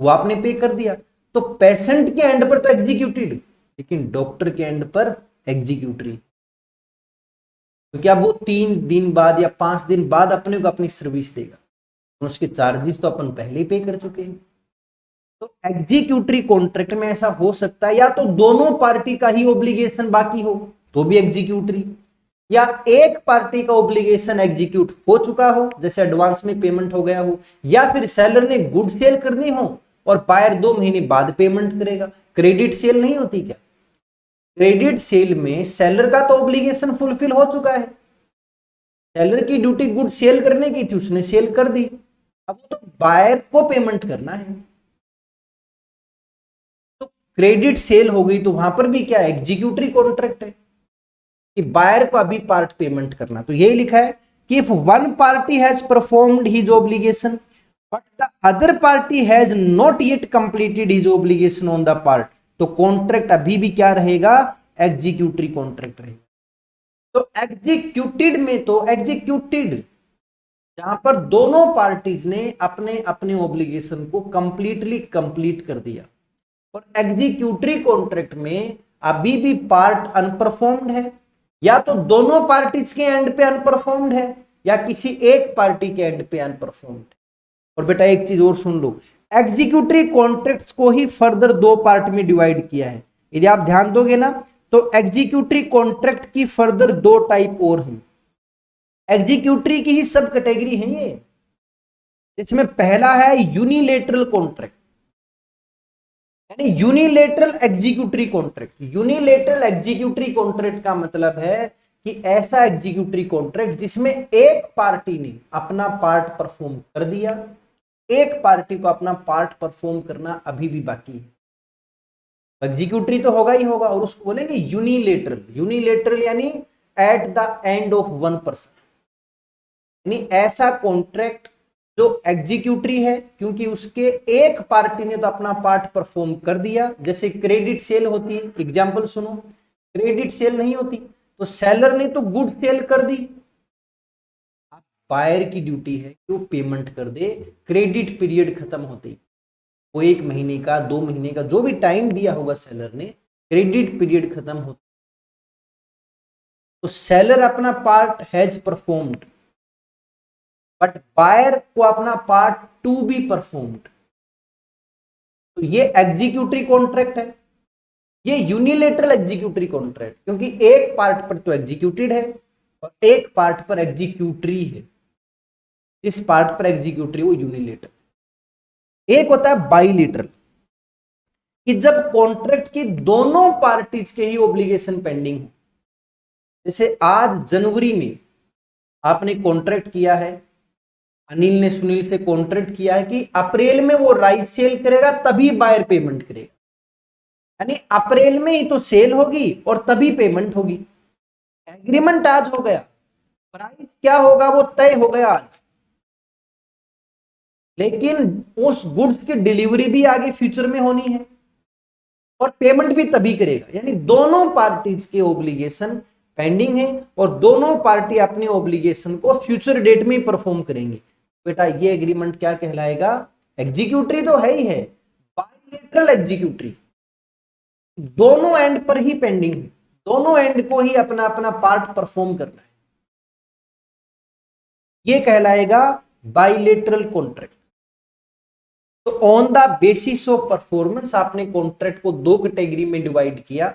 वो आपने पे कर दिया, तो पेशेंट के एंड पर तो एग्जीक्यूटेड, लेकिन डॉक्टर के एंड पर एग्जीक्यूटरी, क्योंकि अब वो 3 दिन बाद या 5 दिन बाद अपने को अपनी सर्विस देगा, उसके चार्जेस तो अपन पहले ही पे कर चुके हैं। तो एग्जीक्यूटरी कॉन्ट्रैक्ट में ऐसा हो सकता है या तो दोनों पार्टी का ही ऑब्लिगेशन बाकी हो तो भी एग्जीक्यूटरी, या एक पार्टी का ऑब्लिगेशन एग्जीक्यूट हो चुका हो, जैसे एडवांस में पेमेंट हो गया हो, या फिर सेलर ने गुड सेल करनी हो और बायर 2 महीने बाद पेमेंट करेगा। क्रेडिट सेल नहीं होती क्या? क्रेडिट सेल में सेलर का तो ऑब्लिगेशन फुलफिल हो चुका है, सेलर की ड्यूटी गुड सेल करने की थी, उसने सेल कर दी, अब तो बायर को पेमेंट करना है। तो क्रेडिट सेल हो गई तो वहां पर भी क्या है, एग्जीक्यूटरी कॉन्ट्रैक्ट है कि बायर को अभी पार्ट पेमेंट करना। तो यही लिखा है कि if one party has performed his obligation but the other party has not yet completed his obligation on the part, तो कॉन्ट्रैक्ट अभी भी क्या रहेगा, एग्जीक्यूटरी कॉन्ट्रैक्ट रहेगा। तो एग्जीक्यूटेड में तो एग्जीक्यूटेड जहां पर दोनों पार्टीज ने अपने अपने ऑब्लिगेशन को कंप्लीटली कंप्लीट कर दिया, और एग्जीक्यूटरी कॉन्ट्रैक्ट में अभी भी पार्ट अनपरफॉर्म्ड है, या तो दोनों पार्टीज के एंड पे अनपरफॉर्म्ड है या किसी एक पार्टी के एंड पे अनपरफॉर्म्ड है। और बेटा एक चीज और सुन लो, एग्जीक्यूटरी कॉन्ट्रैक्ट्स को ही फर्दर 2 पार्ट में डिवाइड किया है। यदि आप ध्यान दोगे ना तो एग्जीक्यूटरी कॉन्ट्रैक्ट की फर्दर 2 टाइप और हैं, एग्जीक्यूटरी की ही सब कैटेगरी है ये। इसमें पहला है यूनिलेटरल कॉन्ट्रैक्ट, यानी unilateral executory contract. Unilateral executory contract का मतलब है कि ऐसा एग्जीक्यूटरी कॉन्ट्रैक्ट जिसमें एक पार्टी ने अपना पार्ट परफॉर्म कर दिया, एक पार्टी को अपना पार्ट परफॉर्म करना अभी भी बाकी है। एग्जीक्यूटरी तो होगा ही होगा, और उसको बोलेंगे यूनिलेटरल। यूनिलेटरल यानी at the end of one person, यानी ऐसा कॉन्ट्रैक्ट जो एग्जीक्यूटरी है क्योंकि उसके एक पार्टी ने तो अपना पार्ट परफॉर्म कर दिया। जैसे क्रेडिट सेल होती है, एग्जांपल सुनो, क्रेडिट सेल नहीं होती तो सेलर ने तो गुड सेल कर दी, अब बायर की ड्यूटी है कि वो पेमेंट कर दे क्रेडिट पीरियड खत्म होते ही। वो 1 महीने का 2 महीने का जो भी टाइम दिया होगा सेलर ने, क्रेडिट पीरियड खत्म होता तो सेलर अपना part has performed but buyer को अपना पार्ट टू बी परफॉर्म्ड। तो ये एग्जीक्यूटरी कॉन्ट्रैक्ट है, ये यूनिलेटरल एग्जीक्यूटरी कॉन्ट्रैक्ट, क्योंकि एक पार्ट पर तो एग्जीक्यूटेड है और एक पार्ट पर एग्जीक्यूटरी है। जिस पार्ट पर एग्जीक्यूटरी वो यूनिलेटरल। एक होता है बाइलेटरल, कि जब कॉन्ट्रैक्ट की दोनों पार्टीज के ही ऑब्लिगेशन पेंडिंग हो। जैसे आज जनवरी में आपने कॉन्ट्रैक्ट किया है, अनिल ने सुनील से कॉन्ट्रैक्ट किया है कि अप्रैल में वो राइस सेल करेगा तभी बायर पेमेंट करेगा, यानी अप्रैल में ही तो सेल होगी और तभी पेमेंट होगी। एग्रीमेंट आज हो गया, प्राइस क्या होगा वो तय हो गया आज, लेकिन उस गुड्स की डिलीवरी भी आगे फ्यूचर में होनी है और पेमेंट भी तभी करेगा, यानी दोनों पार्टीज के ऑब्लिगेशन पेंडिंग है और दोनों पार्टी अपने ऑब्लिगेशन को फ्यूचर डेट में परफॉर्म करेंगे। बेटा ये एग्रीमेंट क्या कहलाएगा, एग्जीक्यूटरी तो है ही है, बाइलेटरल एग्जीक्यूटरी, दोनों एंड पर ही पेंडिंग है, दोनों एंड को ही अपना अपना पार्ट परफॉर्म करना है, ये कहलाएगा बाइलेटरल कॉन्ट्रैक्ट। तो on the basis of performance आपने कॉन्ट्रैक्ट को 2 कैटेगरी में डिवाइड किया।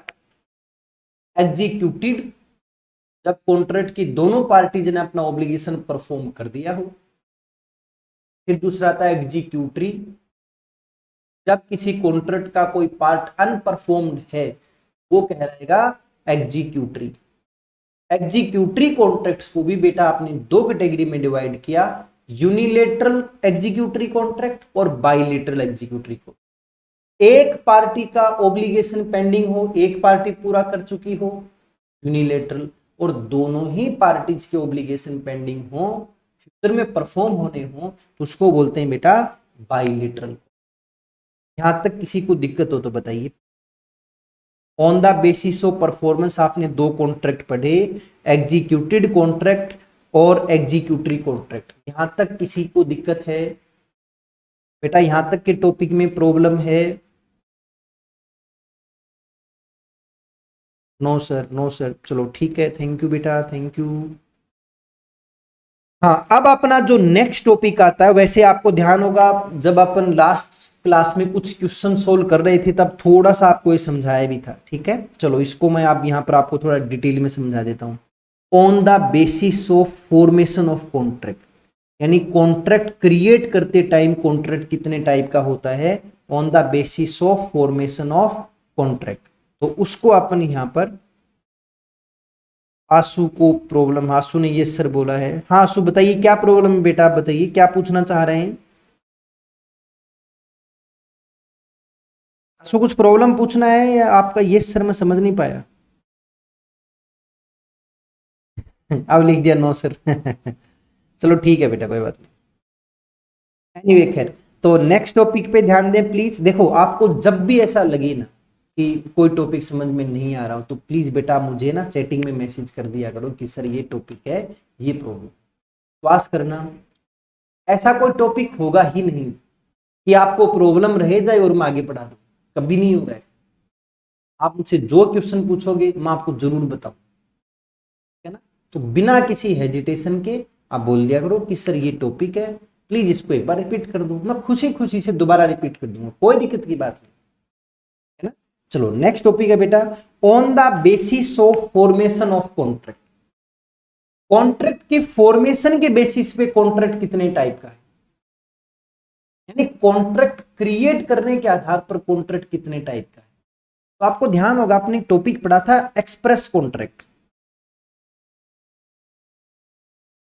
एग्जीक्यूटेड, जब कॉन्ट्रैक्ट की दोनों पार्टीज ने अपना ऑब्लिगेशन परफॉर्म कर दिया हो। फिर दूसरा आता है एग्जीक्यूटरी, जब किसी कॉन्ट्रैक्ट का कोई पार्ट अनपरफॉर्म्ड है वो कहलाएगा एग्जीक्यूटरी। एग्जीक्यूटरी कॉन्ट्रैक्ट्स को भी बेटा आपने 2 कैटेगरी में डिवाइड किया, यूनिलेटरल एग्जीक्यूटरी कॉन्ट्रैक्ट और बाइलेटरल एग्जीक्यूटरी को। एक पार्टी का ऑब्लिगेशन पेंडिंग हो, एक पार्टी पूरा कर चुकी हो यूनिलेटरल, और दोनों ही पार्टीज के ऑब्लिगेशन पेंडिंग हो, फ्यूचर में परफॉर्म होने हो, तो उसको बोलते हैं बेटा बाइलेटरल। यहां तक किसी को दिक्कत हो तो बताइए। On the basis of performance आपने 2 कॉन्ट्रैक्ट पढ़े, एग्जीक्यूटेड कॉन्ट्रैक्ट और एग्जीक्यूटरी कॉन्ट्रैक्ट। यहां तक किसी को दिक्कत है बेटा, यहां तक के टॉपिक में प्रॉब्लम है? नो सर, नो सर, चलो ठीक है, थैंक यू बेटा, थैंक यू। हाँ, अब अपना जो नेक्स्ट टॉपिक आता है, वैसे आपको ध्यान होगा जब अपन लास्ट क्लास में कुछ क्वेश्चन सोल्व कर रहे थे तब थोड़ा सा आपको ये समझाया भी था, ठीक है। चलो इसको मैं आप यहाँ पर आपको थोड़ा डिटेल में समझा देता हूँ। On the basis of formation of contract, यानी कॉन्ट्रैक्ट क्रिएट करते टाइम कॉन्ट्रैक्ट कितने टाइप का होता है, on the basis of formation of contract. तो उसको अपन यहां पर आंसू को प्रॉब्लम, आंसू ने ये सर बोला है। हाँ आंसू बताइए क्या प्रॉब्लम है बेटा, आप बताइए क्या पूछना चाह रहे हैं। आंसू कुछ प्रॉब्लम पूछना है या आपका ये सर मैं समझ नहीं पाया। अब लिख दिया नो सर। चलो ठीक है बेटा कोई बात नहीं। एनीवे खैर, तो नेक्स्ट टॉपिक पे ध्यान दें प्लीज। देखो आपको जब भी ऐसा लगे ना कि कोई टॉपिक समझ में नहीं आ रहा हो तो प्लीज बेटा मुझे ना चैटिंग में मैसेज कर दिया करो कि सर ये टॉपिक है, ये प्रॉब्लम। विश्वास करना ऐसा कोई टॉपिक होगा ही नहीं कि आपको प्रॉब्लम रह जाए और मैं आगे पढ़ा दूं, कभी नहीं होगा ऐसा। आप मुझसे जो क्वेश्चन पूछोगे मैं आपको जरूर बताऊं, है ना। तो बिना किसी हेजिटेशन के आप बोल दिया करो कि सर ये टॉपिक है, प्लीज इसको एक बार रिपीट कर दो, मैं खुशी खुशी से दोबारा रिपीट कर दूंगा, कोई दिक्कत की बात नहीं, है ना। चलो नेक्स्ट टॉपिक है बेटा, on the basis of formation of contract. Contract के फॉर्मेशन के बेसिस पे कॉन्ट्रैक्ट कितने टाइप का है, यानी कॉन्ट्रैक्ट क्रिएट करने के आधार पर कॉन्ट्रैक्ट कितने टाइप का है। तो आपको ध्यान होगा आपने टॉपिक पढ़ा था एक्सप्रेस कॉन्ट्रैक्ट।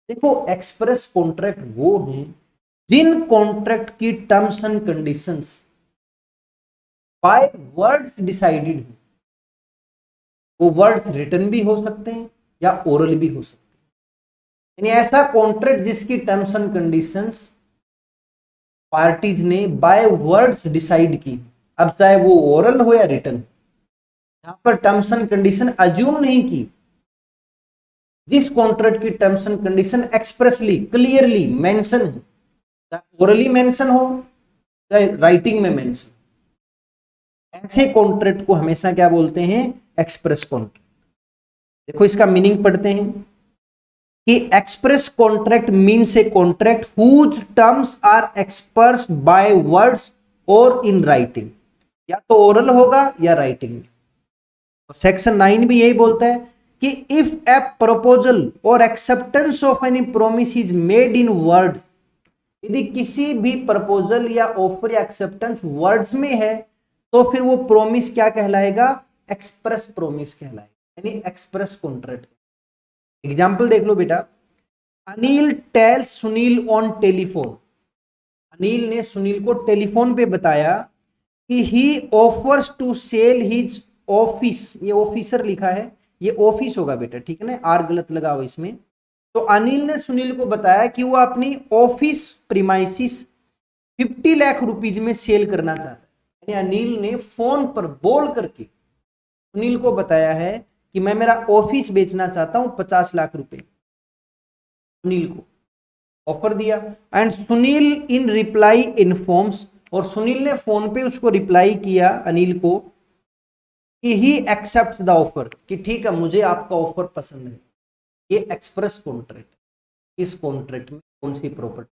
देखो एक्सप्रेस कॉन्ट्रैक्ट वो है जिन कॉन्ट्रैक्ट की terms and conditions by words decided है। वो वर्ड्स रिटन भी हो सकते हैं या ओरल भी हो सकते हैं, यानी ऐसा कॉन्ट्रैक्ट जिसकी टर्म्स एंड कंडीशंस पार्टीज ने बाय वर्ड्स डिसाइड की, अब चाहे वो ओरल हो या रिटन। यहां पर टर्म्स एंड कंडीशन अज्यूम नहीं की, जिस कॉन्ट्रैक्ट की terms and condition expressly clearly mention है, चाहे ओरली मेंशन हो चाहे राइटिंग में मेंशन, ऐसे कॉन्ट्रैक्ट को हमेशा क्या बोलते हैं, एक्सप्रेस कॉन्ट्रैक्ट। देखो इसका मीनिंग पढ़ते हैं कि express contract means a contract whose terms are expressed by words और इन राइटिंग, या तो ओरल होगा या राइटिंग में। सेक्शन 9 भी यही बोलता है कि इफ ए प्रपोजल और acceptance of any promise is made in words, यदि किसी भी प्रपोजल या ऑफर या एक्सेप्टेंस वर्ड्स में है तो फिर वो प्रोमिस क्या कहलाएगा, एक्सप्रेस प्रोमिस कहलाएगा, यानी एक्सप्रेस कॉन्ट्रैक्ट। एग्जाम्पल देख लो बेटा, Anil tells Sunil on telephone, Anil ने सुनील को टेलीफोन पे बताया कि he offers to sell his office, ये ऑफिसर लिखा है, ये ऑफिस होगा बेटा, ठीक है ना, आर गलत लगा हुआ इसमें। तो अनिल ने सुनील को बताया कि वो अपनी ऑफिस प्रीमाइसिस 50 लाख रुपीज में सेल करना चाहता है, यानी अनिल ने फोन पर बोल करके सुनील को बताया है कि मैं मेरा ऑफिस बेचना चाहता हूं 50 लाख रुपए, सुनील को ऑफर दिया। And Sunil in reply informs, और सुनील ने फोन पे उसको रिप्लाई किया अनिल को कि ही एक्सेप्ट द ऑफर, कि ठीक है मुझे आपका ऑफर पसंद है। ये एक्सप्रेस कॉन्ट्रैक्ट, इस कॉन्ट्रैक्ट में कौन सी प्रॉपर्टी,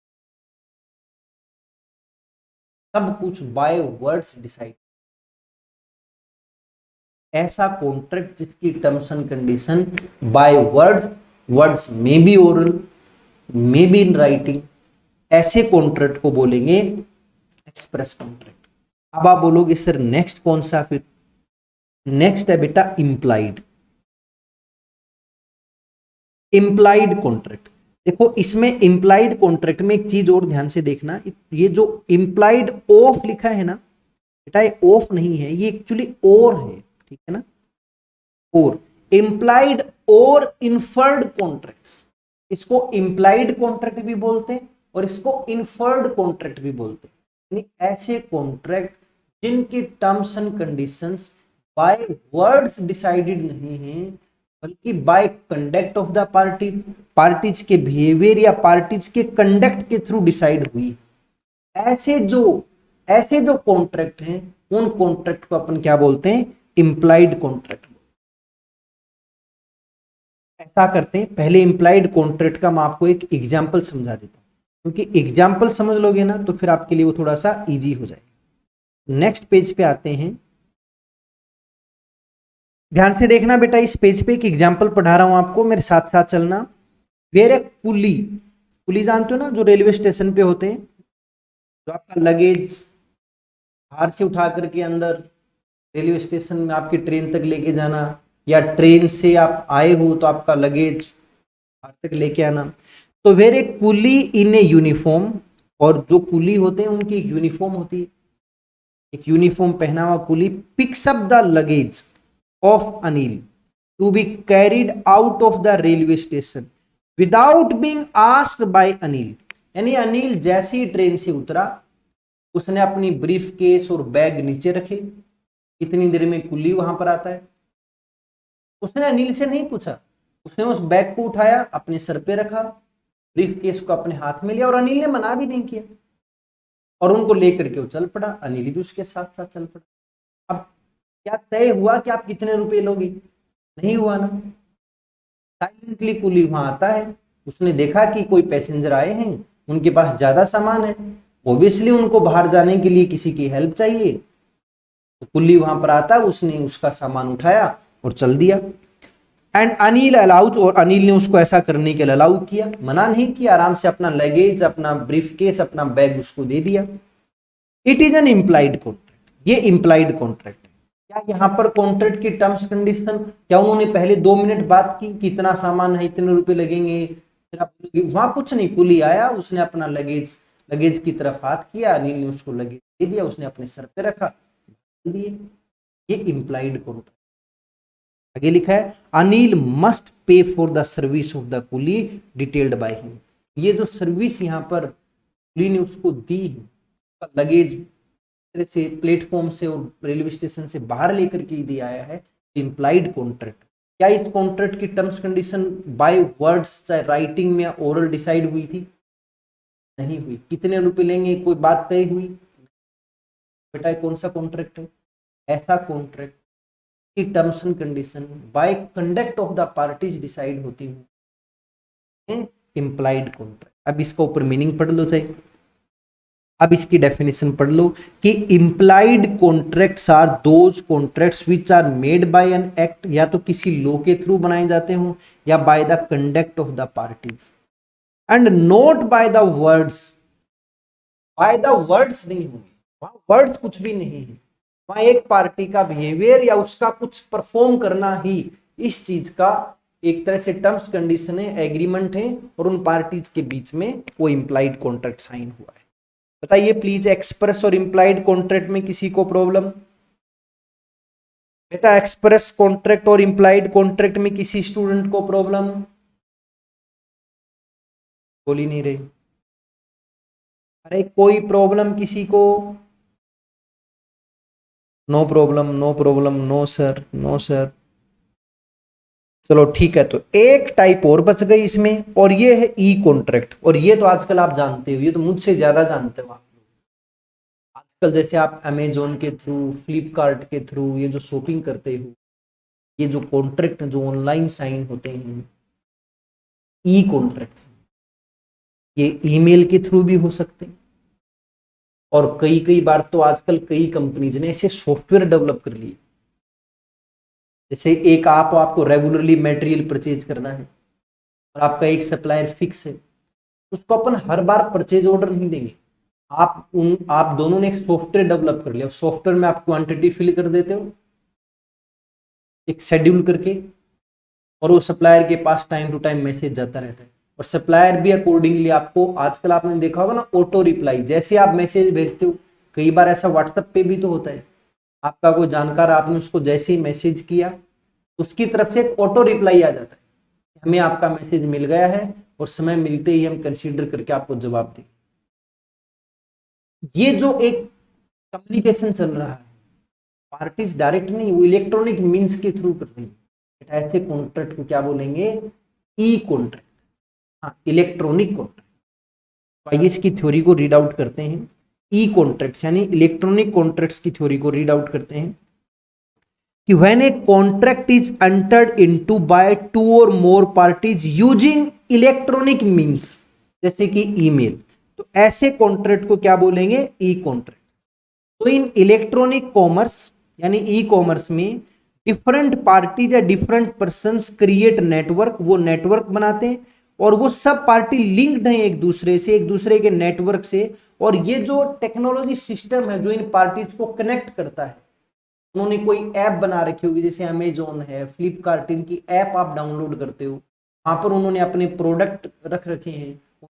सब कुछ बाय वर्ड्स डिसाइड, ऐसा कॉन्ट्रैक्ट जिसकी terms and condition by words, words में बी ओरल में बी इन राइटिंग, ऐसे कॉन्ट्रैक्ट को बोलेंगे एक्सप्रेस कॉन्ट्रैक्ट। अब आप बोलोगे सर नेक्स्ट कौन सा, फिर नेक्स्ट है बेटा इंप्लाइड, इंप्लाइड कॉन्ट्रैक्ट। देखो इसमें इंप्लाइड कॉन्ट्रैक्ट में एक चीज और ध्यान से देखना, ये जो इंप्लाइड ऑफ लिखा है ना बेटा, ये ऑफ नहीं है, ये एक्चुअली और है, ठीक है ना, और इंप्लाइड और इन्फर्ड कॉन्ट्रैक्ट्स, इसको इंप्लाइड कॉन्ट्रैक्ट भी बोलते हैं और इसको इन्फर्ड कॉन्ट्रैक्ट भी बोलते हैं, यानी ऐसे कॉन्ट्रैक्ट जिनकी terms and conditions by words decided नहीं है बल्कि by conduct of the parties, parties के बिहेवियर या पार्टीज के कंडक्ट के थ्रू डिसाइड हुई। ऐसे जो कॉन्ट्रैक्ट हैं उन कॉन्ट्रैक्ट को अपन क्या बोलते हैं, इंप्लाइड कॉन्ट्रैक्ट। ऐसा करते हैं, पहले इंप्लाइड कॉन्ट्रैक्ट का मैं आपको एक एग्जांपल समझा देता हूं, क्योंकि एग्जांपल समझ लोगे ना तो फिर आपके लिए वो थोड़ा सा इजी हो जाएगा। नेक्स्ट पेज पे आते हैं, ध्यान से देखना बेटा, इस पेज पे एक एग्जांपल पढ़ा रहा हूं आपको, मेरे साथ साथ चलना। वेयर ए कुली, कुली जानते हो ना, जो रेलवे स्टेशन पे होते हैं, जो आपका लगेज बाहर से उठा करके अंदर रेलवे स्टेशन में आपकी ट्रेन तक लेके जाना, या ट्रेन से आप आए हो तो आपका लगेज बाहर तक लेके आना। तो where A Quli in a uniform, और जो कुली होते हैं उनकी एक यूनिफॉर्म होती है, एक यूनिफॉर्म पहना हुआ coolie picks up the luggage of Anil to be carried out of the railway station without being asked by Anil. यानी अनिल जैसे ही ट्रेन से उतरा, उसने अपनी ब्रीफ केस और बैग नीचे रखे, कितनी देर में कुली वहां पर आता है। उसने अनिल से नहीं पूछा, उसने उस बैग को उठाया, अपने सर पे रखा, ब्रीफ केस को अपने हाथ में लिया, और अनिल ने मना भी नहीं किया, और उनको लेकर के वो चल पड़ा। अनिल भी उसके साथ साथ चल पड़ा। अब क्या तय हुआ कि आप कितने रुपए लोगे? नहीं हुआ ना। साइलेंटली कुली वहां आता है, उसने देखा कि कोई पैसेंजर आए हैं, उनके पास ज्यादा सामान है, ओब्वियसली उनको बाहर जाने के लिए किसी की हेल्प चाहिए, तो कुली वहां पर आता है, उसने उसका सामान उठाया और चल दिया। एंड अनिल अलाउज, और अनिल ने उसको ऐसा करने के लिए अलाउ किया, मना नहीं किया, आराम से अपना लगेज, अपना ब्रीफ केस, अपना बैग उसको दे दिया। It is an implied contract, ये इम्प्लाइड कॉन्ट्रैक्ट है। क्या यहाँ पर कॉन्ट्रैक्ट की टर्म्स कंडीशन, क्या उन्होंने पहले 2 मिनट बात की कि इतना सामान है, इतने रुपए लगेंगे, फिर आप वहां कुछ नहीं, कुली आया, उसने अपना लगेज की तरफ हाथ किया, अनिल ने उसको लगेज दे दिया, उसने अपने सर पे रखा, दिए। ये इम्प्लाइड कॉन्ट्रैक्ट। आगे लिखा है Anil must pay for the service of the coolie detailed by him. ये जो सर्विस यहाँ पर कुली ने उसको दी है, लगेज से प्लेटफॉर्म से और रेलवे स्टेशन से बाहर लेकर के दिया आया है, इम्प्लाइड कॉन्ट्रैक्ट। क्या इस कॉन्ट्रैक्ट की टर्म्स कंडीशन बाय वर्ड्स, चाहे राइटिंग में या ओरल डिसाइड हुई थी? नहीं हुई। कितने रुपए लेंगे, कोई बात तय हुई? बेटा कौन सा कॉन्ट्रैक्ट है? ऐसा कॉन्ट्रैक्ट की terms and condition bye conduct of the parties decide होती है, इम्प्लाइड कॉन्ट्रैक्ट। अब इसका ऊपर मीनिंग पढ़ लो चाहिए। अब इसकी डेफिनेशन पढ़ लो कि implied contracts are those contracts which are made by an act, या तो किसी लॉ के थ्रू बनाए जाते हो, या by the conduct of the parties, and not by the words. By the words नहीं होंगे, वहां वर्ड्स कुछ भी नहीं है, वहां एक पार्टी का बिहेवियर या उसका कुछ परफॉर्म करना ही इस चीज का एक तरह से टर्म्स कंडीशन है, एग्रीमेंट है, और उन पार्टीज के बीच में वो इंप्लाइड कॉन्ट्रैक्ट साइन हुआ है। बताइए प्लीज, एक्सप्रेस और इंप्लाइड कॉन्ट्रैक्ट में किसी को प्रॉब्लम? बेटा एक्सप्रेस कॉन्ट्रैक्ट और इंप्लाइड कॉन्ट्रैक्ट में किसी स्टूडेंट को प्रॉब्लम? बोल ही नहीं रहे। अरे कोई प्रॉब्लम किसी को? No problem, no problem, no sir, no sir. चलो ठीक है, तो एक टाइप और बच गई इसमें, और ये है ई कॉन्ट्रैक्ट। और ये तो आजकल आप जानते हो, ये तो मुझसे ज्यादा जानते हो आप। आजकल जैसे आप अमेजोन के थ्रू, फ्लिपकार्ट के थ्रू ये जो शॉपिंग करते हो, ये जो कॉन्ट्रैक्ट जो ऑनलाइन साइन होते हैं, ई कॉन्ट्रैक्ट, ये ईमेल के थ्रू भी हो सकते हैं, और कई कई बार तो आजकल कई कंपनीज ने ऐसे सॉफ्टवेयर डेवलप कर लिए, जैसे एक आपको रेगुलरली मटेरियल परचेज करना है, और आपका एक सप्लायर फिक्स है, उसको अपन हर बार परचेज ऑर्डर नहीं देंगे। आप दोनों ने एक सॉफ्टवेयर डेवलप कर लिया, सॉफ्टवेयर में आप क्वांटिटी फिल कर देते हो एक शेड्यूल करके, और वो सप्लायर के पास टाइम टू टाइम मैसेज जाता रहता है, और सप्लायर भी अकॉर्डिंगली आपको, आजकल आपने देखा होगा ना ऑटो रिप्लाई, जैसे आप मैसेज भेजते हो, कई बार ऐसा व्हाट्सएप पे भी तो होता है, आपका कोई जानकार, आपने उसको जैसे ही मैसेज किया, उसकी तरफ से एक ऑटो रिप्लाई आ जाता है, हमें आपका मैसेज मिल गया है, और समय मिलते ही हम कंसीडर करके आपको जवाब दें। ये जो एक कम्युनिकेशन चल रहा है, पार्टीज डायरेक्ट नहीं, वो इलेक्ट्रॉनिक मींस के थ्रू कर रही है, ऐसे कॉन्ट्रैक्ट को क्या बोलेंगे? ई कॉन्ट्रैक्ट। हाँ, इलेक्ट्रॉनिक कॉन्ट्रैक्ट। तो आइए इसकी थ्योरी को रीड आउट करते हैं। ई कॉन्ट्रैक्ट्स यानी इलेक्ट्रॉनिक कॉन्ट्रैक्ट्स की थ्योरी को रीड आउट करते हैं कि when a contract is entered into bye 2 और more parties using electronic means, जैसे कि ईमेल, तो ऐसे कॉन्ट्रैक्ट को क्या बोलेंगे? ई कॉन्ट्रैक्ट। तो इन इलेक्ट्रॉनिक कॉमर्स यानी ई कॉमर्स में डिफरेंट पार्टीज या डिफरेंट पर्संस क्रिएट नेटवर्क, वो नेटवर्क बनाते हैं और वो सब पार्टी लिंक्ड हैं एक दूसरे से, एक दूसरे के नेटवर्क से। और ये जो टेक्नोलॉजी सिस्टम है जो इन पार्टीज को कनेक्ट करता है, उन्होंने कोई ऐप बना रखी होगी, जैसे अमेजोन है, फ्लिपकार्ट, इनकी ऐप आप डाउनलोड करते हो, वहां पर उन्होंने अपने प्रोडक्ट रख रखे हैं,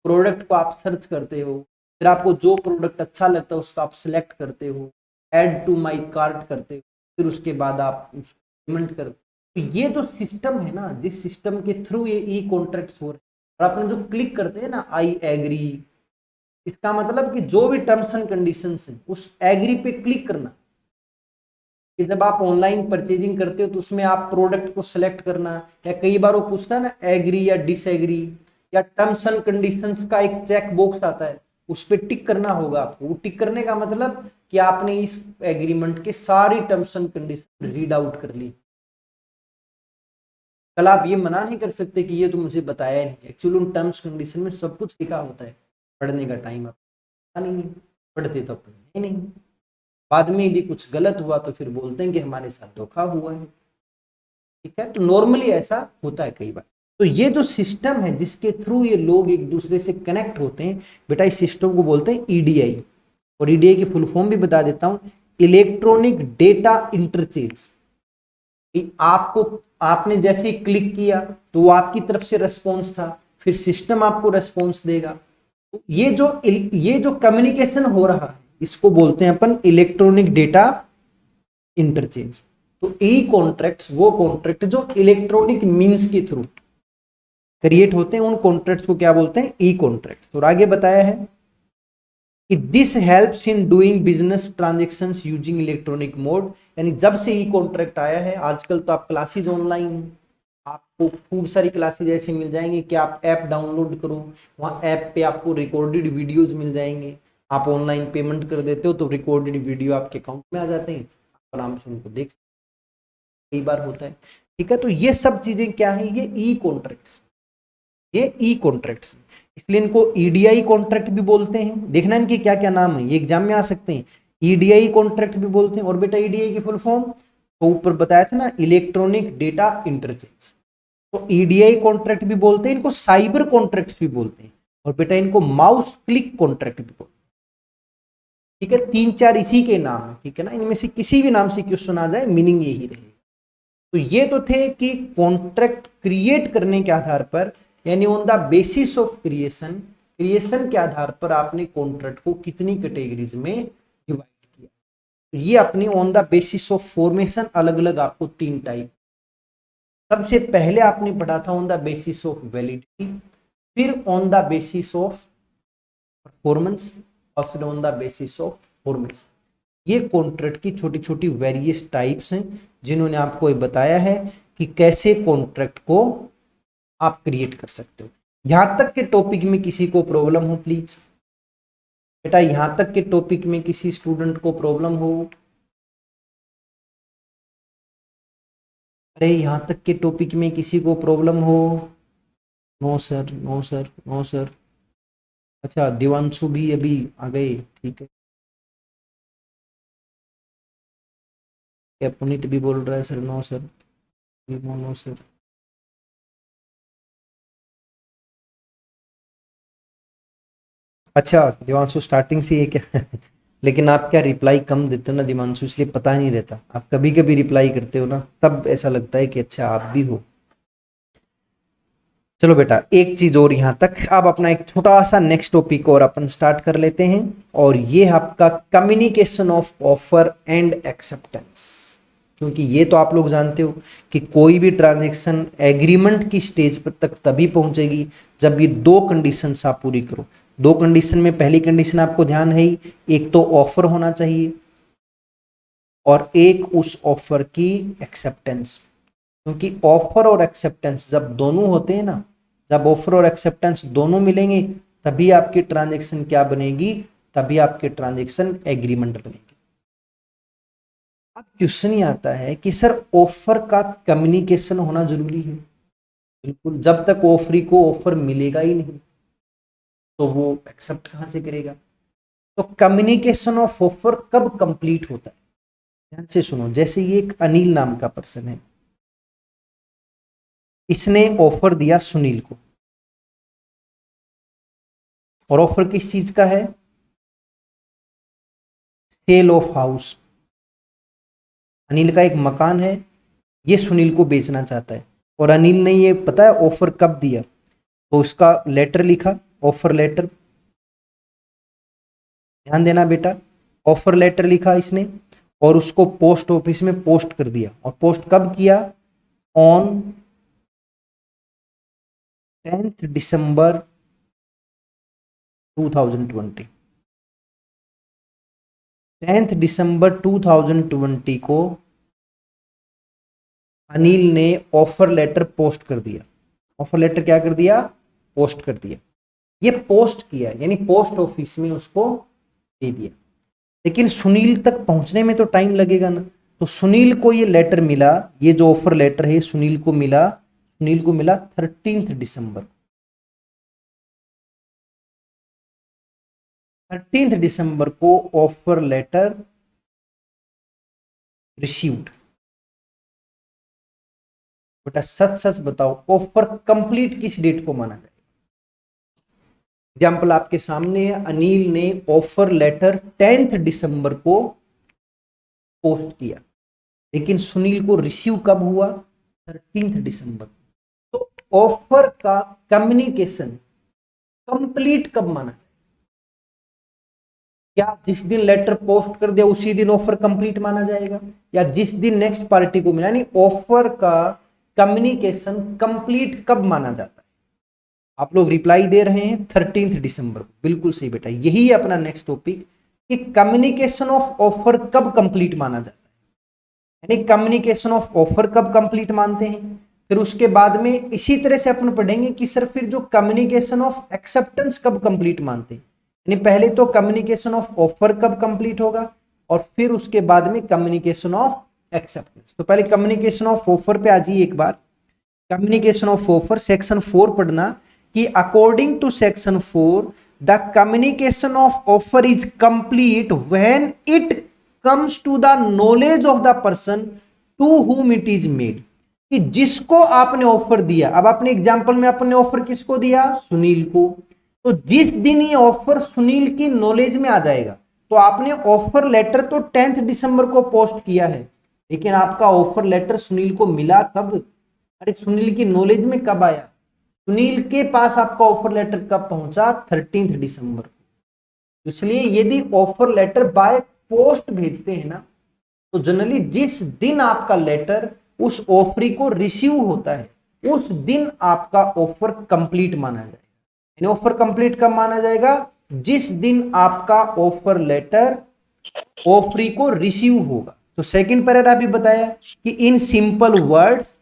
प्रोडक्ट को आप सर्च करते हो, फिर आपको जो प्रोडक्ट अच्छा लगता है उसको आप सिलेक्ट करते हो, ऐड टू माई कार्ट करते हो, फिर उसके बाद आप पेमेंट करते हो। तो ये जो सिस्टम है ना, जिस सिस्टम के थ्रू ये ई कॉन्ट्रैक्ट्स हो रहे हैं, और आपने जो क्लिक करते हैं ना आई एग्री, इसका मतलब कि जो भी टर्म्स एंड कंडीशंस हैं उस एग्री पे क्लिक करना। कि जब आप ऑनलाइन परचेजिंग करते हो तो उसमें आप प्रोडक्ट को सिलेक्ट करना, या कई बार वो पूछता है ना एग्री या डिसएग्री, या टर्म्स एंड कंडीशंस का एक चेक बॉक्स आता है, उस पर टिक करना होगा आपको। वो टिक करने का मतलब कि आपने इस एग्रीमेंट के सारी terms and condition read out कर ली। कल आप ये मना नहीं कर सकते कि ये तो मुझे बताया नहीं, एक्चुअली उन टर्म्स कंडीशन में सब कुछ लिखा होता है। पढ़ने का टाइम आपका नहीं, पढ़ते तो अपने नहीं, बाद में यदि कुछ गलत हुआ तो फिर बोलते हैं कि हमारे साथ धोखा हुआ है। ठीक है, तो नॉर्मली ऐसा होता है कई बार। तो ये जो सिस्टम है जिसके थ्रू ये लोग एक दूसरे से कनेक्ट होते हैं, बेटा इस सिस्टम को बोलते हैं ईडीआई। और ईडीआई की फुल फॉर्म भी बता देता हूं, इलेक्ट्रॉनिक डेटा इंटरचेंज। आपको, आपने जैसे ही क्लिक किया तो वो आपकी तरफ से रेस्पॉन्स था, फिर सिस्टम आपको रेस्पॉन्स देगा। तो ये जो कम्युनिकेशन हो रहा है इसको बोलते हैं अपन इलेक्ट्रॉनिक डेटा इंटरचेंज। तो ई कॉन्ट्रैक्ट्स वो कॉन्ट्रैक्ट जो इलेक्ट्रॉनिक मींस के थ्रू क्रिएट होते हैं, उन कॉन्ट्रैक्ट्स को क्या बोलते हैं, ई कॉन्ट्रैक्ट्स। और आगे बताया है कि this helps in doing business transactions using electronic mode. यानी जब से ई कॉन्ट्रैक्ट आया है, आजकल तो आप क्लासेज ऑनलाइन है, आपको खूब सारी क्लासेज ऐसे मिल जाएंगे कि आप ऐप डाउनलोड करो, वहाँ ऐप पे आपको रिकॉर्डेड वीडियोज मिल जाएंगे, आप ऑनलाइन पेमेंट कर देते हो तो रिकॉर्डेड वीडियो आपके अकाउंट में आ जाते हैं, आप आराम से उनको देख सकते, कई बार होता है। ठीक है, तो ये सब चीजें क्या है, ये ई कॉन्ट्रैक्ट्स, ये ई कॉन्ट्रैक्ट्स, इसलिए इनको ईडीआई कॉन्ट्रैक्ट भी बोलते हैं। देखना इनके क्या क्या नाम है, ये एग्जाम में आ सकते हैं। ईडीआई कॉन्ट्रैक्ट भी बोलते हैं। और बेटा ईडीआई की फुल फॉर्म तो ऊपर बताया था ना, इलेक्ट्रॉनिक डेटा इंटरचेंज। तो ईडीआई कॉन्ट्रैक्ट भी बोलते हैं, इनको साइबर कॉन्ट्रैक्ट्स भी बोलते हैं, और बेटा इनको माउस क्लिक कॉन्ट्रैक्ट भी बोलते हैं। ठीक है, 3-4 इसी के नाम है। ठीक है ना, इनमें से किसी भी नाम से क्वेश्चन आ जाए मीनिंग यही रहेगी। तो ये तो थे कि कॉन्ट्रैक्ट क्रिएट करने के आधार पर, यानी on the basis of creation, creation के आधार पर आपने कॉन्ट्रैक्ट को कितनी कैटेगरीज में डिवाइड किया। तो ये अपनी on the basis of formation अलग अलग आपको 3 टाइप। सबसे पहले आपने पढ़ा था on the basis of validity, फिर on the basis of performance, और फिर on the basis of formation. ये कॉन्ट्रैक्ट की छोटी छोटी वेरियस टाइप्स हैं जिन्होंने आपको ये बताया है कि कैसे कॉन्ट्रैक्ट को आप क्रिएट कर सकते हो। यहां तक के टॉपिक में किसी को प्रॉब्लम हो प्लीज बेटा, यहां तक के टॉपिक में किसी स्टूडेंट को प्रॉब्लम हो? अरे यहां तक के टॉपिक में किसी को प्रॉब्लम हो? No sir, no sir, no sir. अच्छा दिवांशु भी अभी आ गए, ठीक है। क्या पुनीत भी बोल रहा है sir no sir, no no sir. अच्छा दिवांशु स्टार्टिंग से ये क्या लेकिन आप क्या रिप्लाई कम देते हो ना दिवांशु, इसलिए पता नहीं रहता। आप कभी कभी रिप्लाई करते हो ना, तब ऐसा लगता है कि अच्छा आप भी हो। चलो बेटा एक चीज और यहाँ तक, अब अपना एक छोटा सा नेक्स्ट टॉपिक और अपन स्टार्ट कर लेते हैं, और ये आपका communication of offer and acceptance. क्योंकि ये तो आप लोग जानते हो कि कोई भी ट्रांजेक्शन एग्रीमेंट की स्टेज पर तक तभी पहुंचेगी जब ये 2 कंडीशंस आप पूरी करो। 2 कंडीशन में पहली कंडीशन आपको ध्यान है ही, एक तो ऑफर होना चाहिए और एक उस ऑफर की एक्सेप्टेंस। क्योंकि ऑफर और एक्सेप्टेंस जब दोनों होते हैं ना, जब ऑफर और एक्सेप्टेंस दोनों मिलेंगे तभी आपकी ट्रांजेक्शन क्या बनेगी, तभी आपके ट्रांजेक्शन एग्रीमेंट बनेगी। अब क्वेश्चन ये आता है कि सर ऑफर का कम्युनिकेशन होना जरूरी है। बिल्कुल, जब तक ऑफरी को ऑफर मिलेगा ही नहीं तो वो एक्सेप्ट कहां से करेगा। तो कम्युनिकेशन ऑफ ऑफर कब कंप्लीट होता है, ध्यान से सुनो, जैसे ये एक अनिल नाम का पर्सन है, इसने ऑफर दिया सुनील को, और ऑफर किस चीज का है? Cell of house. अनिल का एक मकान है, ये सुनील को बेचना चाहता है, और अनिल ने ये पता है ऑफर कब दिया, तो उसका लेटर लिखा, ऑफर लेटर। ध्यान देना बेटा, ऑफर लेटर लिखा इसने और उसको पोस्ट ऑफिस में पोस्ट कर दिया। और पोस्ट कब किया? On 10th December 2020। 10th दिसंबर 2020 को अनिल ने ऑफर लेटर पोस्ट कर दिया। ऑफर लेटर क्या कर दिया? पोस्ट कर दिया। ये पोस्ट किया यानी पोस्ट ऑफिस में उसको दे दिया, लेकिन सुनील तक पहुंचने में तो टाइम लगेगा ना। तो सुनील को ये लेटर मिला, ये जो ऑफर लेटर है सुनील को मिला 13 दिसंबर। 13 दिसंबर को ऑफर लेटर रिसीव्ड। बेटा सच सच बताओ, ऑफर कंप्लीट किस डेट को माना जाए? एग्जाम्पल आपके सामने है, अनिल ने ऑफर लेटर 10th दिसंबर को पोस्ट किया, लेकिन सुनील को रिसीव कब हुआ? 13 दिसंबर। तो ऑफर का कम्युनिकेशन कंप्लीट कब माना जाए? क्या जिस दिन लेटर पोस्ट कर दिया उसी दिन ऑफर कंप्लीट माना जाएगा, या जिस दिन नेक्स्ट पार्टी को मिला? यानी ऑफर का कम्युनिकेशन कंप्लीट कब माना जाता है? आप लोग रिप्लाई दे रहे हैं 13 दिसंबर को। बिल्कुल सही बेटा, यही है अपना नेक्स्ट टॉपिक कि कम्युनिकेशन ऑफ ऑफर कब कंप्लीट माना जाता है। यानी कम्युनिकेशन ऑफ ऑफर कब कंप्लीट मानते हैं। फिर उसके बाद में इसी तरह से अपन पढ़ेंगे कि सर फिर जो कम्युनिकेशन ऑफ एक्सेप्टेंस कब कंप्लीट मानते हैं। यानी पहले तो कम्युनिकेशन ऑफ ऑफर कब कंप्लीट होगा और फिर उसके बाद में कम्युनिकेशन ऑफ एक्सेप्टेंस। तो पहले कम्युनिकेशन ऑफ ऑफर पे आ जाइए एक बार। कम्युनिकेशन ऑफ ऑफर सेक्शन 4 पढ़ना कि according to section 4 the communication of offer is complete when it comes to the knowledge of the person to whom it is made. कि जिसको आपने ऑफर दिया, अब अपने एग्जांपल में आपने ऑफर किसको दिया? सुनील को। तो जिस दिन ये ऑफर सुनील की नॉलेज में आ जाएगा, तो आपने ऑफर लेटर तो 10th दिसंबर को पोस्ट किया है, लेकिन आपका ऑफर लेटर सुनील को मिला कब? अरे सुनील की नॉलेज में कब आया? सुनील के पास आपका ऑफर लेटर कब पहुंचा? 13 दिसंबर को। इसलिए यदि ऑफर लेटर बाय पोस्ट भेजते हैं ना, तो जनरली जिस दिन आपका लेटर उस ऑफरी को रिसीव होता है उस दिन आपका ऑफर कंप्लीट माना जाएगा। यानी ऑफर कंप्लीट कब माना जाएगा? जिस दिन आपका ऑफर लेटर ऑफरी को रिसीव होगा। तो सेकंड पैराग्राफ भी बताया कि in simple words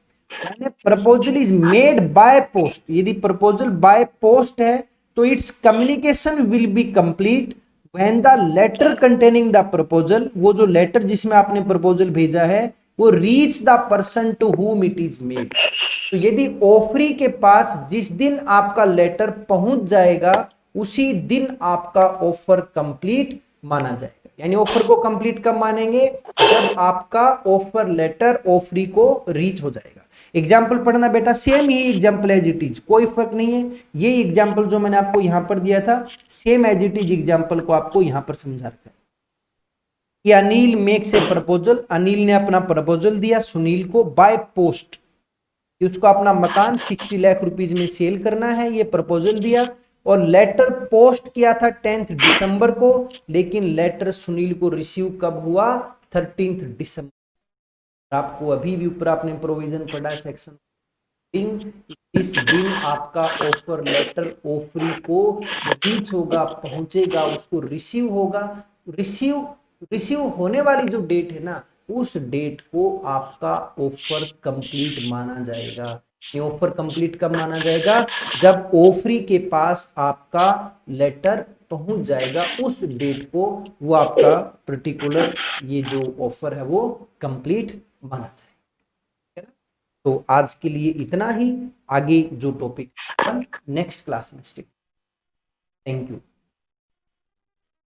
proposal is made by post. यदि प्रपोजल बाय पोस्ट है तो it's communication will be complete when the letter containing the proposal, वो जो लेटर जिसमें आपने प्रपोजल भेजा है वो reach the person to whom it is made. तो यदि ऑफरी के पास जिस दिन आपका लेटर पहुंच जाएगा उसी दिन आपका ऑफर कंप्लीट माना जाएगा। यानी ऑफर को कंप्लीट कब मानेंगे? जब आपका ऑफर लेटर ऑफरी को रीच हो जाएगा। एग्जाम्पल पढ़ना बेटा, सेम ही एग्जाम्पल एज इट इज, कोई फर्क नहीं है। ये एग्जाम्पल जो मैंने आपको यहां पर दिया था same as it is example को आपको यहां पर समझा रखा है कि Anil makes a proposal. Anil ने अपना प्रपोजल दिया सुनील को बाय पोस्ट कि उसको अपना मकान 60 लाख रुपीज में सेल करना है, ये प्रपोजल दिया और लेटर पोस्ट किया था 10th दिसंबर को, लेकिन लेटर सुनील को रिसीव कब हुआ? 13 दिसंबर। आपको अभी भी ऊपर आपने प्रोविजन पढ़ा है सेक्शन, इस दिन आपका ऑफर लेटर ऑफरी को रीच होगा, पहुंचेगा, उसको रिसीव होगा। रिसीव होने वाली जो डेट है ना, उस डेट को आपका ऑफर कंप्लीट माना जाएगा। ये ऑफर कंप्लीट कब माना जाएगा? जब ऑफरी के पास आपका लेटर पहुंच जाएगा, उस डेट को वो आपका पर्टिकुलर ये जो ऑफर है वो कंप्लीट माना जाएगा। तो आज के लिए इतना ही, आगे जो टॉपिक नेक्स्ट क्लास में स्टेट। Thank you.